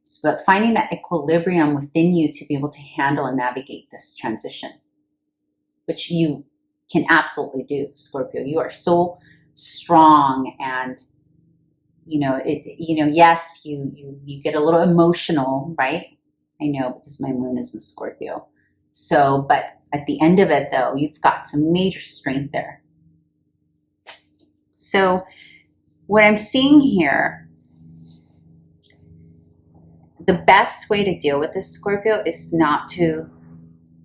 So, but finding that equilibrium within you to be able to handle and navigate this transition, which you can absolutely do, Scorpio. You are so strong, and yes, you get a little emotional, right? I know, because my moon is in Scorpio. So, but at the end of it, though, you've got some major strength there. So what I'm seeing here, the best way to deal with this, Scorpio, is not to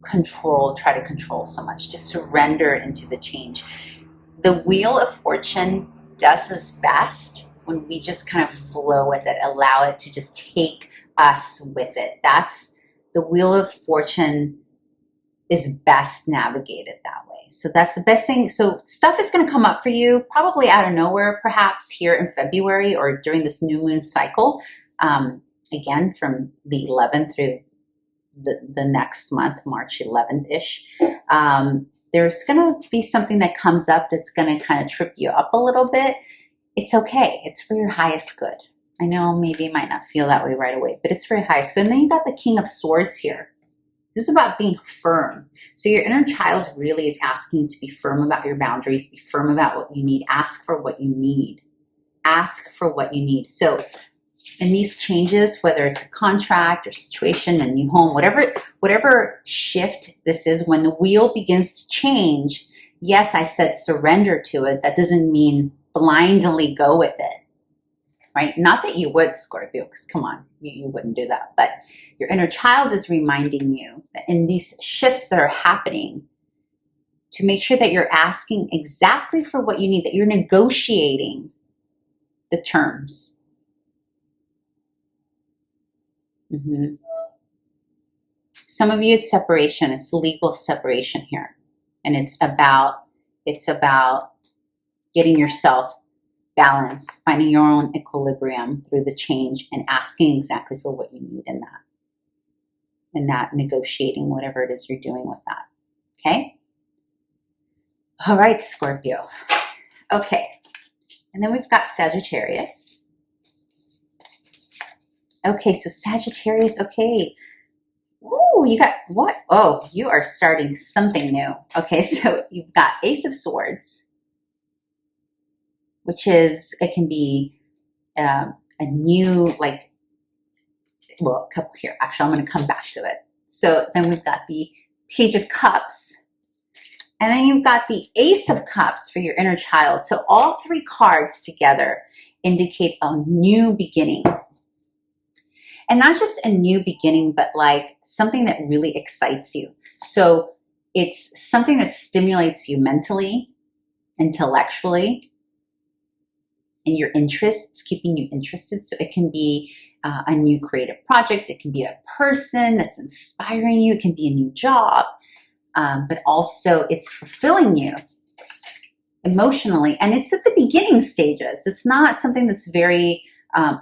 try to control so much. Just surrender into the change. The Wheel of Fortune does its best when we just kind of flow with it, allow it to just take us with it. That's the Wheel of Fortune is best navigated that way. So that's the best thing. So stuff is going to come up for you probably out of nowhere, perhaps here in February or during this new moon cycle. Again, from the 11th through the next month, March 11th-ish. There's going to be something that comes up that's going to kind of trip you up a little bit. It's okay. It's for your highest good. I know maybe you might not feel that way right away, but it's for your highest good. And then you got the King of Swords here. This is about being firm. So your inner child really is asking you to be firm about your boundaries, be firm about what you need, ask for what you need. Ask for what you need. So in these changes, whether it's a contract or situation, a new home, whatever shift this is, when the wheel begins to change, yes, I said surrender to it. That doesn't mean blindly go with it, right? Not that you would, Scorpio, because come on, you wouldn't do that. But your inner child is reminding you that in these shifts that are happening, to make sure that you're asking exactly for what you need, that you're negotiating the terms. Some of you, it's separation. It's legal separation here. And it's about getting yourself balanced, finding your own equilibrium through the change and asking exactly for what you need in that. And that negotiating whatever it is you're doing with that. Okay? All right, Scorpio. Okay. And then we've got Sagittarius. Okay, so Sagittarius, okay. Ooh, you got what? Oh, you are starting something new. Okay, so you've got Ace of Swords, which is, it can be a new, like, well, a couple here. Actually, I'm going to come back to it. So then we've got the Page of Cups. And then you've got the Ace of Cups for your inner child. So all three cards together indicate a new beginning. And not just a new beginning, but like something that really excites you. So it's something that stimulates you mentally, intellectually, and your interests, keeping you interested. So it can be a new creative project. It can be a person that's inspiring you. It can be a new job. But also it's fulfilling you emotionally. And it's at the beginning stages. It's not something that's very...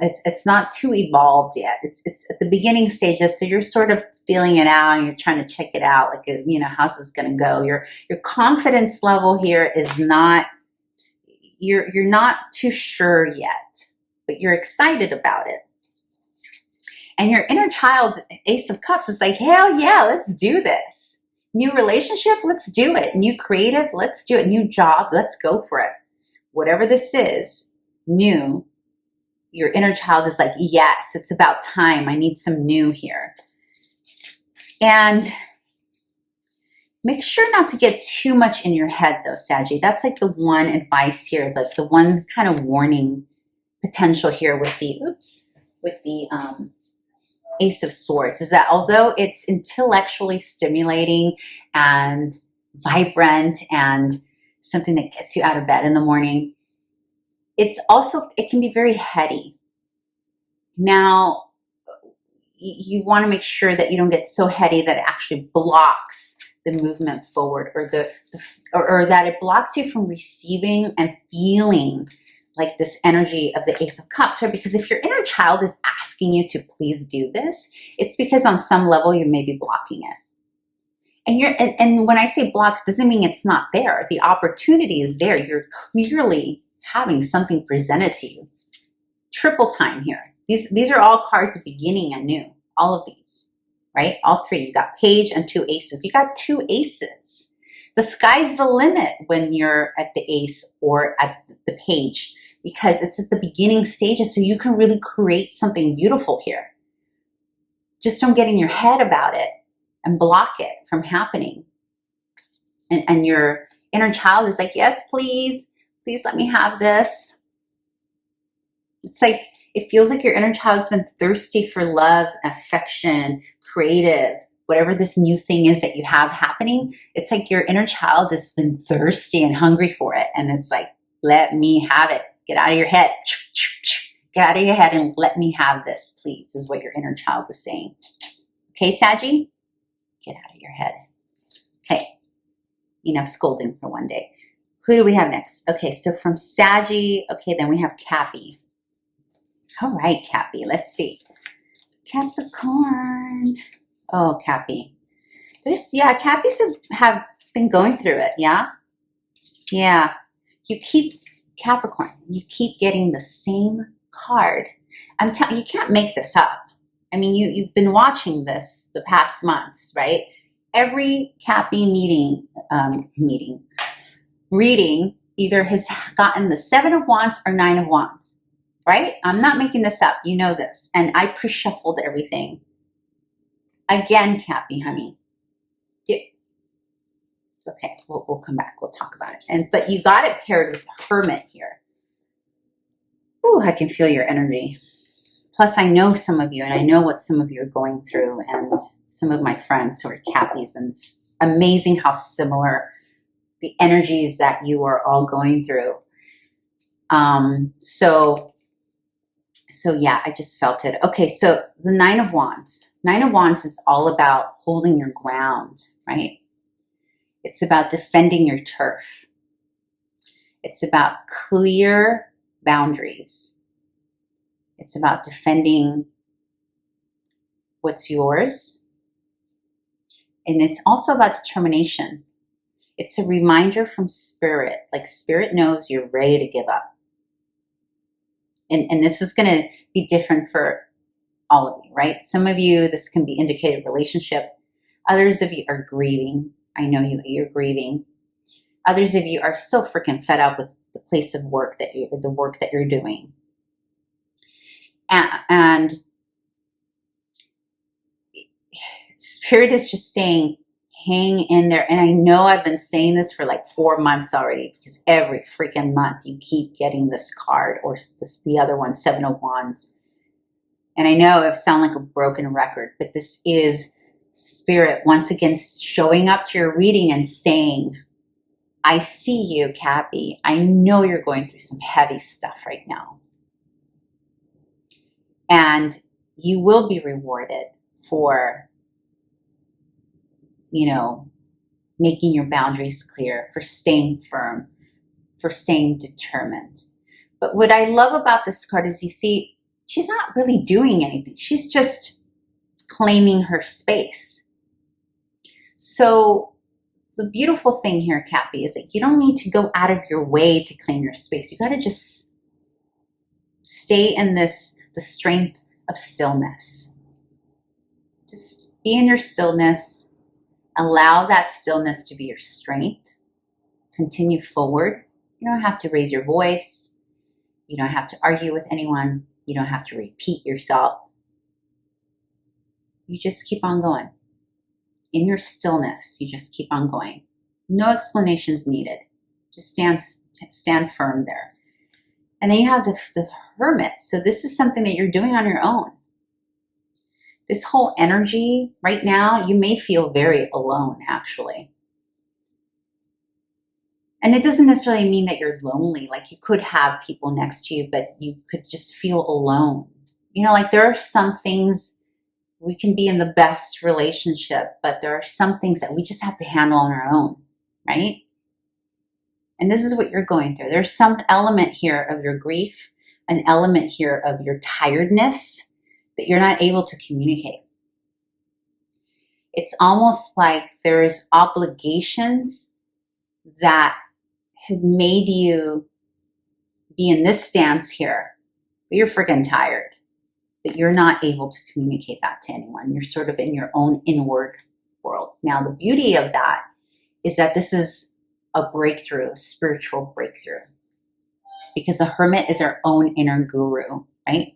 it's not too evolved yet. It's at the beginning stages, so you're sort of feeling it out and you're trying to check it out. Like, how's this going to go? Your confidence level here is not. You're not too sure yet, but you're excited about it. And your inner child, Ace of Cups, is like, hell yeah, let's do this. New relationship, let's do it. New creative, let's do it. New job, let's go for it. Whatever this is, new. Your inner child is like, yes, it's about time. I need some new here. And make sure not to get too much in your head though, Saggy. That's like the one advice here, like the one kind of warning potential here with the, Ace of Swords is that although it's intellectually stimulating and vibrant and something that gets you out of bed in the morning, it can be very heady. Now, you want to make sure that you don't get so heady that it actually blocks the movement forward, or or that it blocks you from receiving and feeling like this energy of the Ace of Cups, right? Because if your inner child is asking you to please do this, it's because on some level you may be blocking it. And when I say block, it doesn't mean it's not there. The opportunity is there. You're clearly having something presented to you. Triple time here. These are all cards of beginning anew. All of these, right? All three. You got Page and 2 aces. You got 2 aces. The sky's the limit when you're at the Ace or at the Page, because it's at the beginning stages, so you can really create something beautiful here. Just don't get in your head about it and block it from happening. And your inner child is like, yes, please let me have this. It's like, it feels like your inner child's been thirsty for love, affection, creative, whatever this new thing is that you have happening. It's like your inner child has been thirsty and hungry for it. And it's like, let me have it. Get out of your head. Get out of your head and let me have this, please, is what your inner child is saying. Okay, Saggy? Get out of your head. Okay. Enough scolding for one day. Who do we have next? Okay, so from Saggy, okay, then we have Cappy. All right, Cappy, let's see. Capricorn. Oh, Cappy. Cappies have been going through it, yeah? Yeah. Capricorn, you keep getting the same card. I'm telling you, you can't make this up. I mean, you've been watching this the past months, right? Every Cappy reading either has gotten the 7 of Wands or 9 of Wands, right? I'm not making this up. You know this. And I pre-shuffled everything. Again, Cappy, honey. Okay, we'll come back. We'll talk about it. But you got it paired with the Hermit here. Ooh, I can feel your energy. Plus, I know some of you, and I know what some of you are going through, and some of my friends who are Cappies, and it's amazing how similar the energies that you are all going through. So yeah, I just felt it. Okay, so the 9 of Wands. 9 of Wands is all about holding your ground, right? It's about defending your turf. It's about clear boundaries. It's about defending what's yours. And it's also about determination. It's a reminder from Spirit, like Spirit knows you're ready to give up. And this is going to be different for all of you, right? Some of you, this can be indicated relationship. Others of you are grieving. I know you're grieving. Others of you are so freaking fed up with the place of work the work that you're doing. And Spirit is just saying, hang in there. And I know I've been saying this for like 4 months already, because every freaking month you keep getting this card or the other one, 7 of Wands. And I know I sound like a broken record, but this is Spirit once again showing up to your reading and saying, I see you, Cappy. I know you're going through some heavy stuff right now. And you will be rewarded for, making your boundaries clear, for staying firm, for staying determined. But what I love about this card is, you see, she's not really doing anything. She's just claiming her space. So the beautiful thing here, Cappy, is that you don't need to go out of your way to claim your space. You got to just stay in the strength of stillness. Just be in your stillness. Allow that stillness to be your strength. Continue forward. You don't have to raise your voice. You don't have to argue with anyone. You don't have to repeat yourself. You just keep on going. In your stillness, you just keep on going. No explanations needed. Just stand firm there. And then you have the Hermit. So this is something that you're doing on your own. This whole energy right now, you may feel very alone, actually. And it doesn't necessarily mean that you're lonely. Like, you could have people next to you, but you could just feel alone. You know, like, there are some things, we can be in the best relationship, but there are some things that we just have to handle on our own, right? And this is what you're going through. There's some element here of your grief, an element here of your tiredness that you're not able to communicate. It's almost like there's obligations that have made you be in this stance here, but you're freaking tired, but you're not able to communicate that to anyone. You're sort of in your own inward world. Now, the beauty of that is that this is a breakthrough, a spiritual breakthrough, because the Hermit is our own inner guru, right?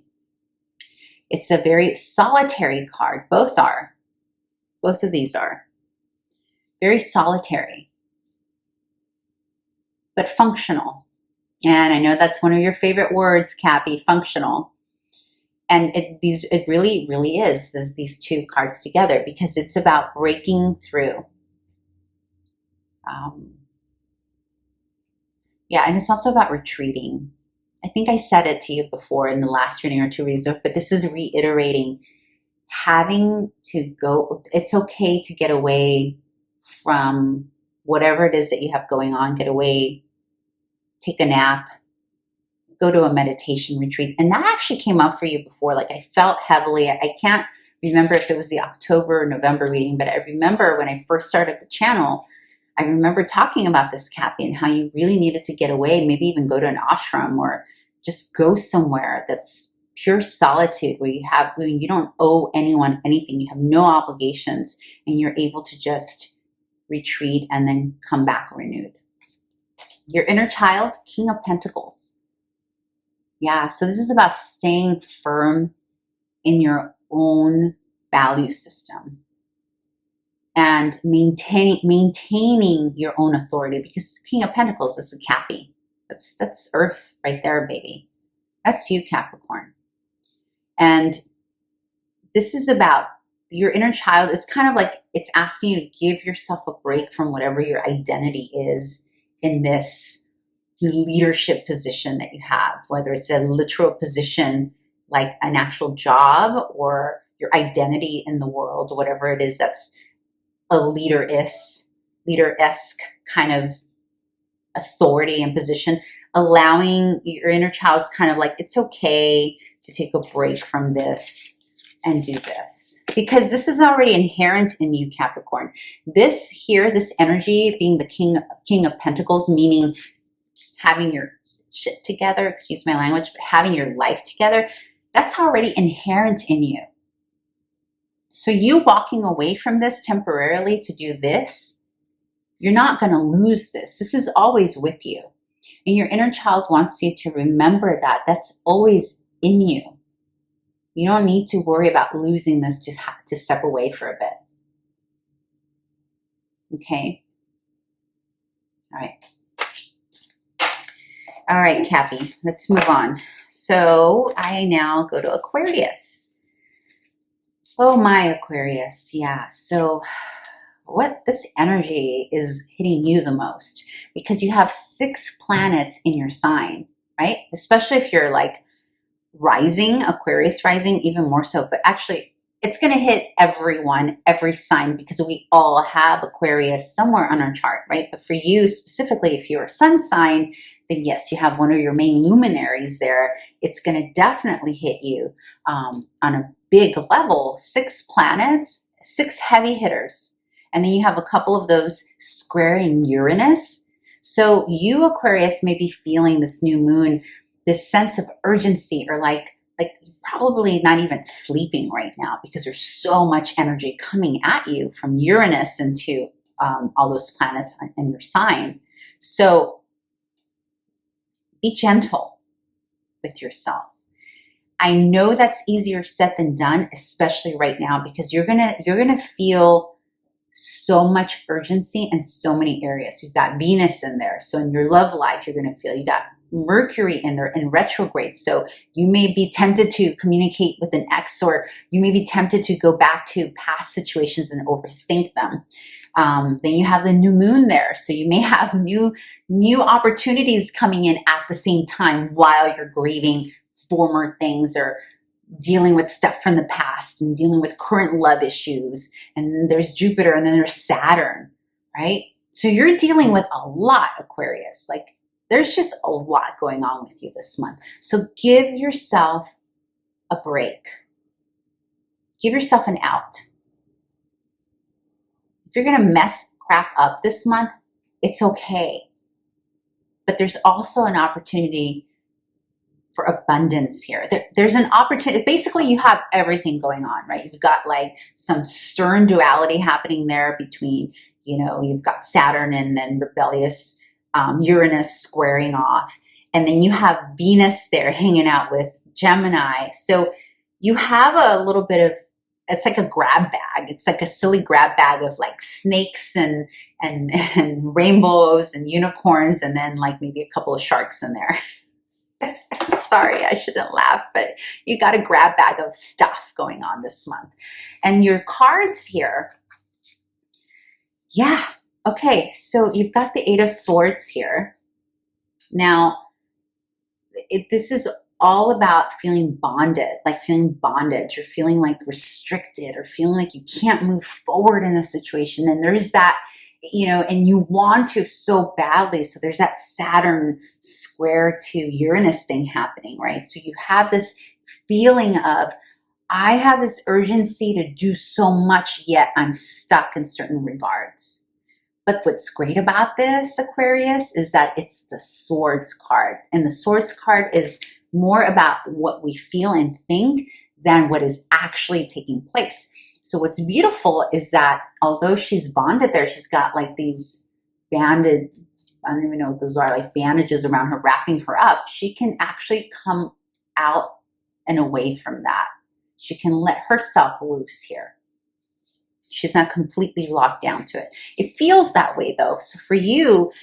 It's a very solitary card. Both are. Both of these are. Very solitary, but functional. And I know that's one of your favorite words, Cappy, functional. And it really, really is, these two cards together, because it's about breaking through. Yeah, and it's also about retreating. I think I said it to you before in the last reading or two readings, but this is reiterating having to go. It's okay to get away from whatever it is that you have going on. Get away, take a nap, go to a meditation retreat. And that actually came up for you before. Like, I felt heavily. I can't remember if it was the October or November reading, but I remember when I first started the channel, I remember talking about this, Cappy, and how you really needed to get away, maybe even go to an ashram or just go somewhere that's pure solitude, where you don't owe anyone anything. You have no obligations, and you're able to just retreat and then come back renewed. Your inner child, King of Pentacles. Yeah, so this is about staying firm in your own value system and maintaining your own authority, because King of Pentacles, this is Cappy. That's Earth right there, baby. That's you, Capricorn. And this is about your inner child. Is kind of like, it's asking you to give yourself a break from whatever your identity is in this leadership position that you have, whether it's a literal position like an actual job, or your identity in the world, whatever it is that's a leader-esque kind of authority and position. Allowing your inner child's kind of like, it's okay to take a break from this and do this, because this is already inherent in you, Capricorn. This here, this energy being the King of Pentacles, meaning having your shit together, excuse my language, but having your life together, that's already inherent in you. So you walking away from this temporarily to do this, you're not going to lose this. This is always with you. And your inner child wants you to remember that that's always in you. You don't need to worry about losing this to step away for a bit. Okay? All right. All right, Cappy, let's move on. So I now go to Aquarius. Oh, my Aquarius. Yeah. So what this energy is hitting you the most, because you have 6 planets in your sign, right? Especially if you're like rising, Aquarius rising, even more so. But actually, it's going to hit everyone, every sign, because we all have Aquarius somewhere on our chart, right? But for you specifically, if you're a sun sign, then yes, you have one of your main luminaries there. It's going to definitely hit you on a big level. 6 planets, 6 heavy hitters. And then you have a couple of those squaring Uranus. So you, Aquarius, may be feeling this new moon, this sense of urgency, or like probably not even sleeping right now, because there's so much energy coming at you from Uranus into all those planets in your sign. So be gentle with yourself. I know that's easier said than done, especially right now, because you're gonna feel so much urgency in so many areas. You've got Venus in there. So in your love life, you're going to feel you got Mercury in there in retrograde. So you may be tempted to communicate with an ex, or you may be tempted to go back to past situations and overthink them. Then you have the new moon there. So you may have new opportunities coming in at the same time while you're grieving former things, or dealing with stuff from the past and dealing with current love issues. And then there's Jupiter, and then there's Saturn, right? So you're dealing with a lot, Aquarius. Like, there's just a lot going on with you this month. So give yourself a break. Give yourself an out. If you're going to mess crap up this month, it's okay. But there's also an opportunity for abundance here. There's an opportunity. Basically, you have everything going on, right? You've got like some stern duality happening there between, you've got Saturn and then rebellious Uranus squaring off. And then you have Venus there hanging out with Gemini. So you have a little bit of, it's like a grab bag. It's like a silly grab bag of like snakes and rainbows and unicorns, and then like maybe a couple of sharks in there. Sorry, I shouldn't laugh, but you got a grab bag of stuff going on this month. And your cards here, yeah, okay, so you've got the Eight of Swords here. Now, this is all about feeling bonded, like feeling bondage, or feeling like restricted, or feeling like you can't move forward in a situation. And there's that, and you want to so badly. So there's that Saturn square to Uranus thing happening, right? So you have this feeling of, I have this urgency to do so much, yet I'm stuck in certain regards. But what's great about this, Aquarius, is that it's the Swords card. And the Swords card is more about what we feel and think than what is actually taking place. So what's beautiful is that although she's bonded there, she's got like these banded, I don't even know what those are, like bandages around her, wrapping her up. She can actually come out and away from that. She can let herself loose here. She's not completely locked down to it. It feels that way though. So for you,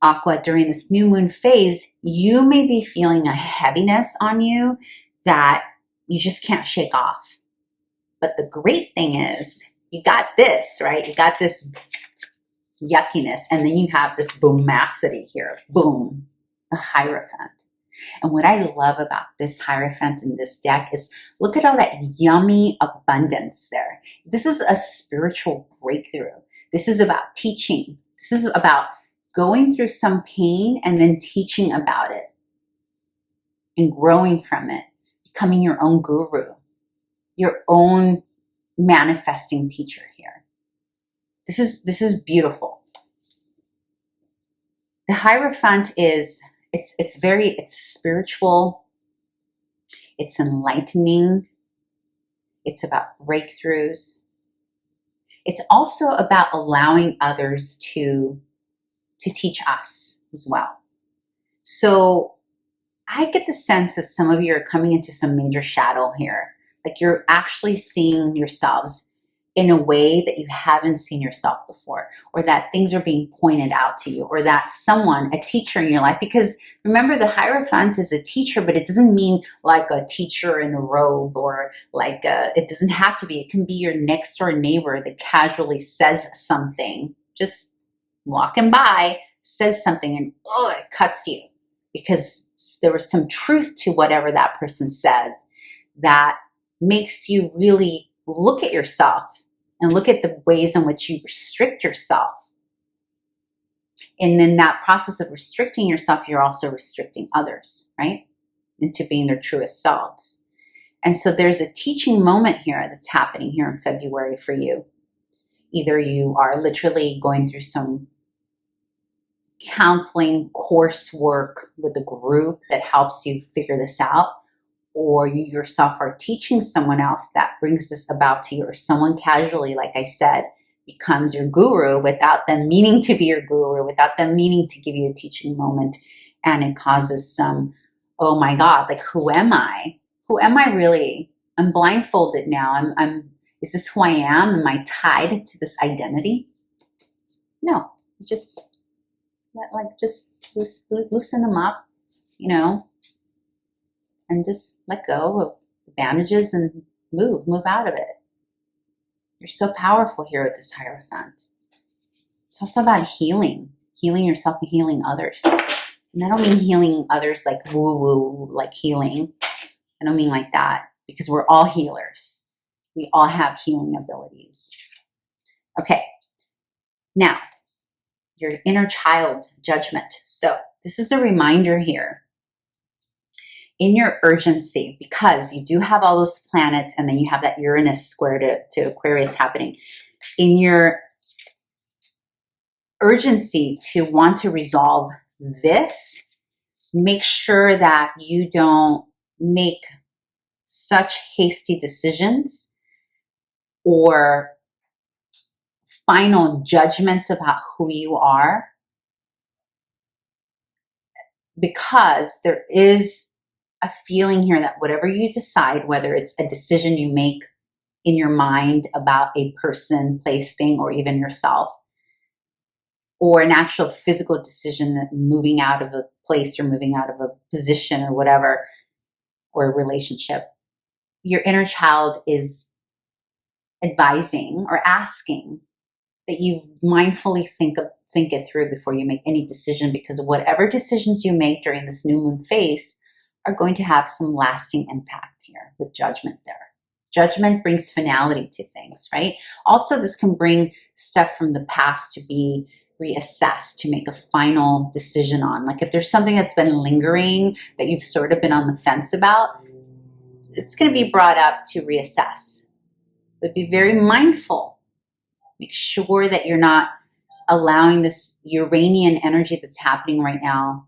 Aqua, during this new moon phase, you may be feeling a heaviness on you that you just can't shake off. But the great thing is, you got this, right? You got this yuckiness, and then you have this boomacity here. Boom, the Hierophant. And what I love about this Hierophant in this deck is, look at all that yummy abundance there. This is a spiritual breakthrough. This is about teaching. This is about going through some pain and then teaching about it and growing from it, becoming your own guru, your own manifesting teacher here. This is beautiful. The Hierophant is, it's spiritual, it's enlightening, it's about breakthroughs. It's also about allowing others to teach us as well. So I get the sense that some of you are coming into some major shadow here. Like, you're actually seeing yourselves in a way that you haven't seen yourself before, or that things are being pointed out to you, or that someone, a teacher in your life, because remember, the Hierophant is a teacher, but it doesn't mean like a teacher in a robe, or like it doesn't have to be. It can be your next door neighbor that casually says something, just walking by, says something, and it cuts you because there was some truth to whatever that person said that makes you really look at yourself and look at the ways in which you restrict yourself. And in that process of restricting yourself, you're also restricting others, right? Into being their truest selves. And so there's a teaching moment here that's happening here in February for you. Either you are literally going through some counseling coursework with a group that helps you figure this out, or you yourself are teaching someone else that brings this about to you, or someone casually, like I said, becomes your guru without them meaning to be your guru, without them meaning to give you a teaching moment. And it causes some, oh my God, like, who am I? Who am I really? I'm blindfolded now. Is this who I am? Am I tied to this identity? No, just loosen them up, you know, and just let go of the bandages and move out of it. You're so powerful here with this Hierophant. It's also about healing yourself and healing others. And I don't mean healing others like woo-woo, like healing. I don't mean like that, because we're all healers. We all have healing abilities. Okay, now, your inner child judgment. So this is a reminder here. In your urgency, because you do have all those planets and then you have that Uranus square to Aquarius happening, in your urgency to want to resolve this, make sure that you don't make such hasty decisions or final judgments about who you are, because there is a feeling here that whatever you decide, whether it's a decision you make in your mind about a person, place, thing, or even yourself, or an actual physical decision, moving out of a place or moving out of a position or whatever, or a relationship, your inner child is advising or asking that you mindfully think it through before you make any decision, because whatever decisions you make during this new moon phase are going to have some lasting impact here with judgment there. Judgment brings finality to things, right? Also, this can bring stuff from the past to be reassessed, to make a final decision on. Like if there's something that's been lingering that you've sort of been on the fence about, it's going to be brought up to reassess. But be very mindful. Make sure that you're not allowing this Uranian energy that's happening right now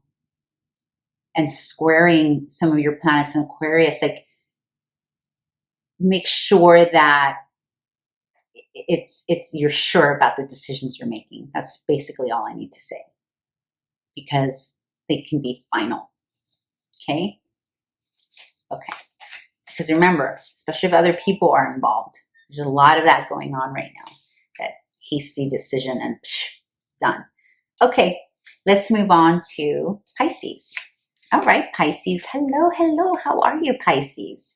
and squaring some of your planets in Aquarius. Like, make sure that it's you're sure about the decisions you're making. That's basically all I need to say, because they can be final. Okay? Okay. Because remember, especially if other people are involved, there's a lot of that going on right now. That hasty decision and done. Okay, let's move on to Pisces. All right, Pisces. Hello, hello. How are you, Pisces?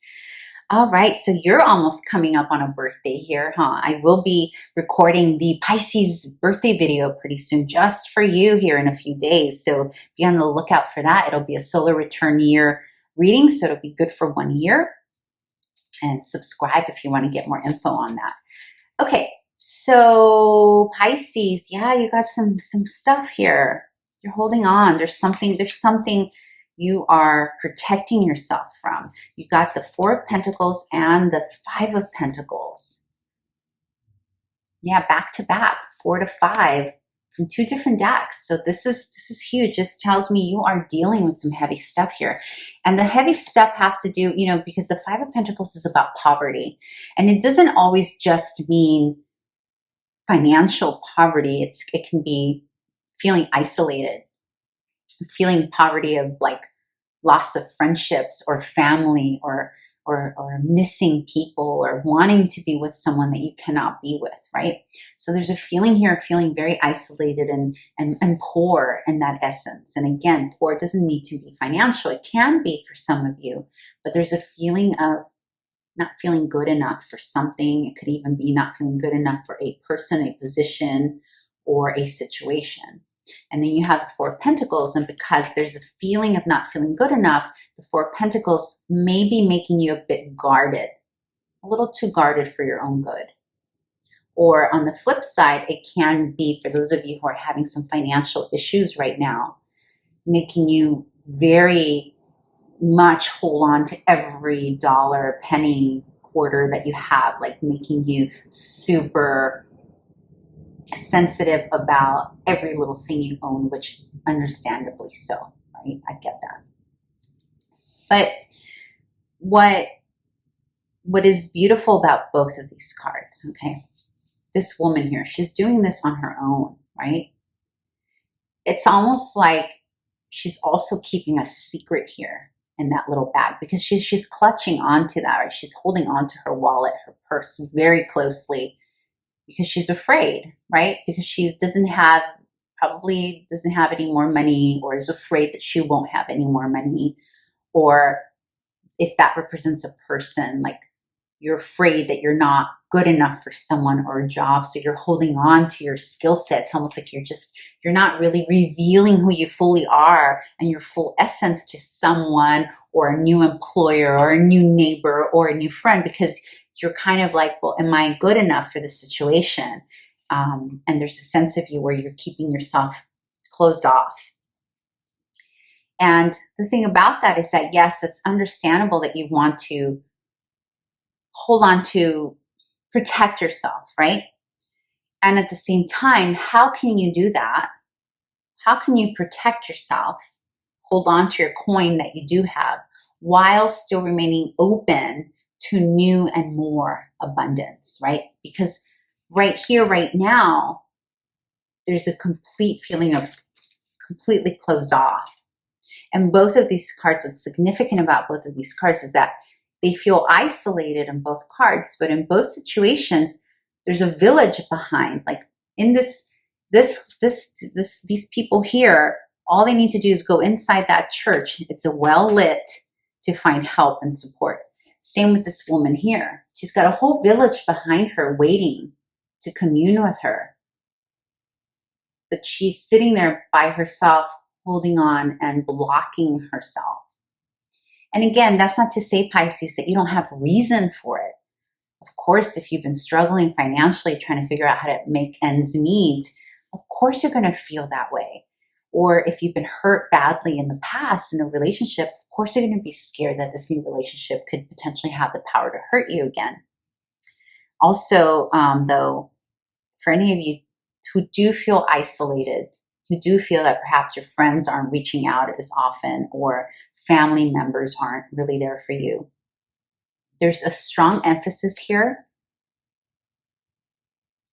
All right, so you're almost coming up on a birthday here, huh? I will be recording the Pisces birthday video pretty soon just for you here in a few days. So be on the lookout for that. It'll be a solar return year reading, so it'll be good for 1 year. And subscribe if you want to get more info on that. Okay, so Pisces, yeah, you got some stuff here. You're holding on. There's something you are protecting yourself from. You got the Four of Pentacles and the Five of Pentacles. Yeah, back to back, 4 to 5 from 2 different decks. So this is huge. This tells me you are dealing with some heavy stuff here. And the heavy stuff has to do, you know, because the Five of Pentacles is about poverty. And it doesn't always just mean financial poverty. It can be feeling isolated, feeling poverty of like loss of friendships or family or missing people or wanting to be with someone that you cannot be with, right? So there's a feeling here of feeling very isolated and poor in that essence. And again, poor doesn't need to be financial. It can be for some of you, but there's a feeling of not feeling good enough for something. It could even be not feeling good enough for a person, a position, or a situation. And then you have the Four of Pentacles, and because there's a feeling of not feeling good enough, the Four of Pentacles may be making you a bit guarded, a little too guarded for your own good. Or on the flip side, it can be, for those of you who are having some financial issues right now, making you very much hold on to every dollar, penny, quarter that you have, like making you super sensitive about every little thing you own, which understandably so, right? I get that. But what is beautiful about both of these cards, okay? This woman here, she's doing this on her own, right? It's almost like she's also keeping a secret here. in that little bag because she's clutching onto that, right? She's holding onto her wallet, her purse very closely because she's afraid, right? Because she probably doesn't have any more money, or is afraid that she won't have any more money. Or if that represents a person, like you're afraid that you're not good enough for someone or a job, so you're holding on to your skill set. It's almost like you're not really revealing who you fully are and your full essence to someone or a new employer or a new neighbor or a new friend, because you're kind of like, well, am I good enough for this situation? And there's a sense of you where you're keeping yourself closed off. And the thing about that is that, yes, it's understandable that you want to hold on to protect yourself, right? And at the same time, how can you do that? How can you protect yourself, hold on to your coin that you do have, while still remaining open to new and more abundance, right? Because right here, right now, there's a complete feeling of completely closed off. And both of these cards, what's significant about both of these cards is that they feel isolated in both cards, but in both situations, there's a village behind. Like in these people here, all they need to do is go inside that church. It's a well lit to find help and support. Same with this woman here. She's got a whole village behind her waiting to commune with her. But she's sitting there by herself, holding on and blocking herself. And again, that's not to say, Pisces, that you don't have reason for it. Of course, if you've been struggling financially, trying to figure out how to make ends meet, of course you're going to feel that way. Or if you've been hurt badly in the past in a relationship, of course you're going to be scared that this new relationship could potentially have the power to hurt you again. Also, though, for any of you who do feel isolated, who do feel that perhaps your friends aren't reaching out as often, or family members aren't really there for you, there's a strong emphasis here.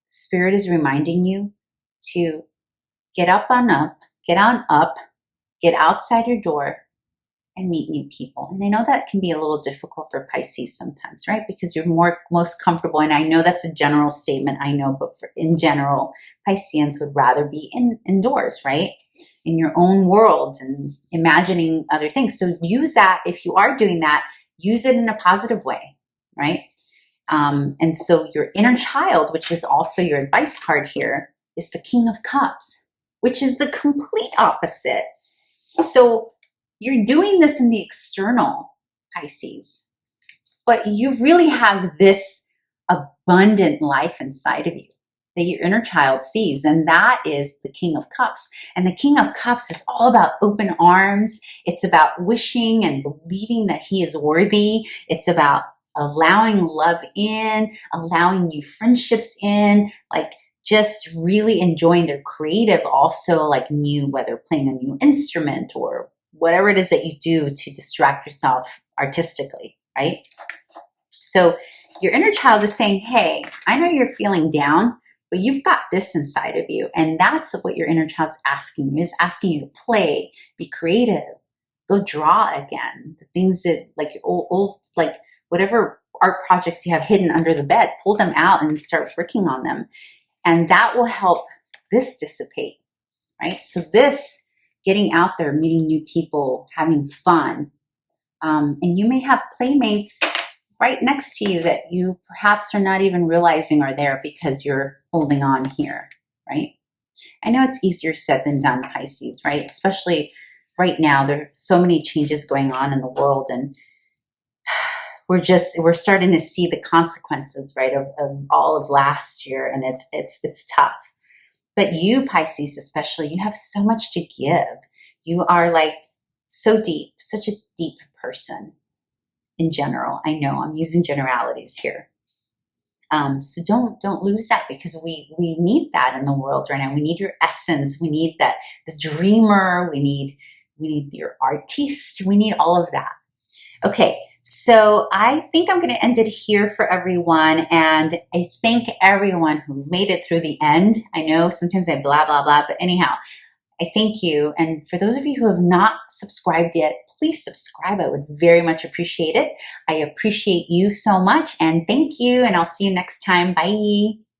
Spirit is reminding you to get on up, get outside your door and meet new people. And I know that can be a little difficult for Pisces sometimes, right? Because you're most comfortable. And I know that's a general statement, I know, but in general, Pisceans would rather be indoors, right? In your own world and imagining other things. So use that. If you are doing that, use it in a positive way, right? And so your inner child, which is also your advice card here, is the King of Cups, which is the complete opposite. So you're doing this in the external, Pisces, but you really have this abundant life inside of you that your inner child sees, and that is the King of Cups. And the King of Cups is all about open arms. It's about wishing and believing that he is worthy. It's about allowing love in, allowing new friendships in, like just really enjoying their creative, also like new, whether playing a new instrument or whatever it is that you do to distract yourself artistically, right? So your inner child is saying, hey, I know you're feeling down, but you've got this inside of you. And that's what your inner child's asking you, is asking you to play, be creative, go draw again. The things that like your old like whatever art projects you have hidden under the bed, pull them out and start working on them. And that will help this dissipate, right? So this, getting out there, meeting new people, having fun. And you may have playmates right next to you that you perhaps are not even realizing are there because you're holding on here, right? I know it's easier said than done, Pisces, right? Especially right now, there are so many changes going on in the world, and we're starting to see the consequences, right, of all of last year, and it's tough. But you, Pisces especially, you have so much to give. You are like so deep, such a deep person in general. I know I'm using generalities here. So don't lose that, because we need that in the world right now. We need your essence. We need that, the dreamer. We need your artiste. We need all of that. Okay. So I think I'm going to end it here for everyone. And I thank everyone who made it through the end. I know sometimes I blah, blah, blah, but anyhow, I thank you. And for those of you who have not subscribed yet, please subscribe. I would very much appreciate it. I appreciate you so much, and thank you. And I'll see you next time. Bye.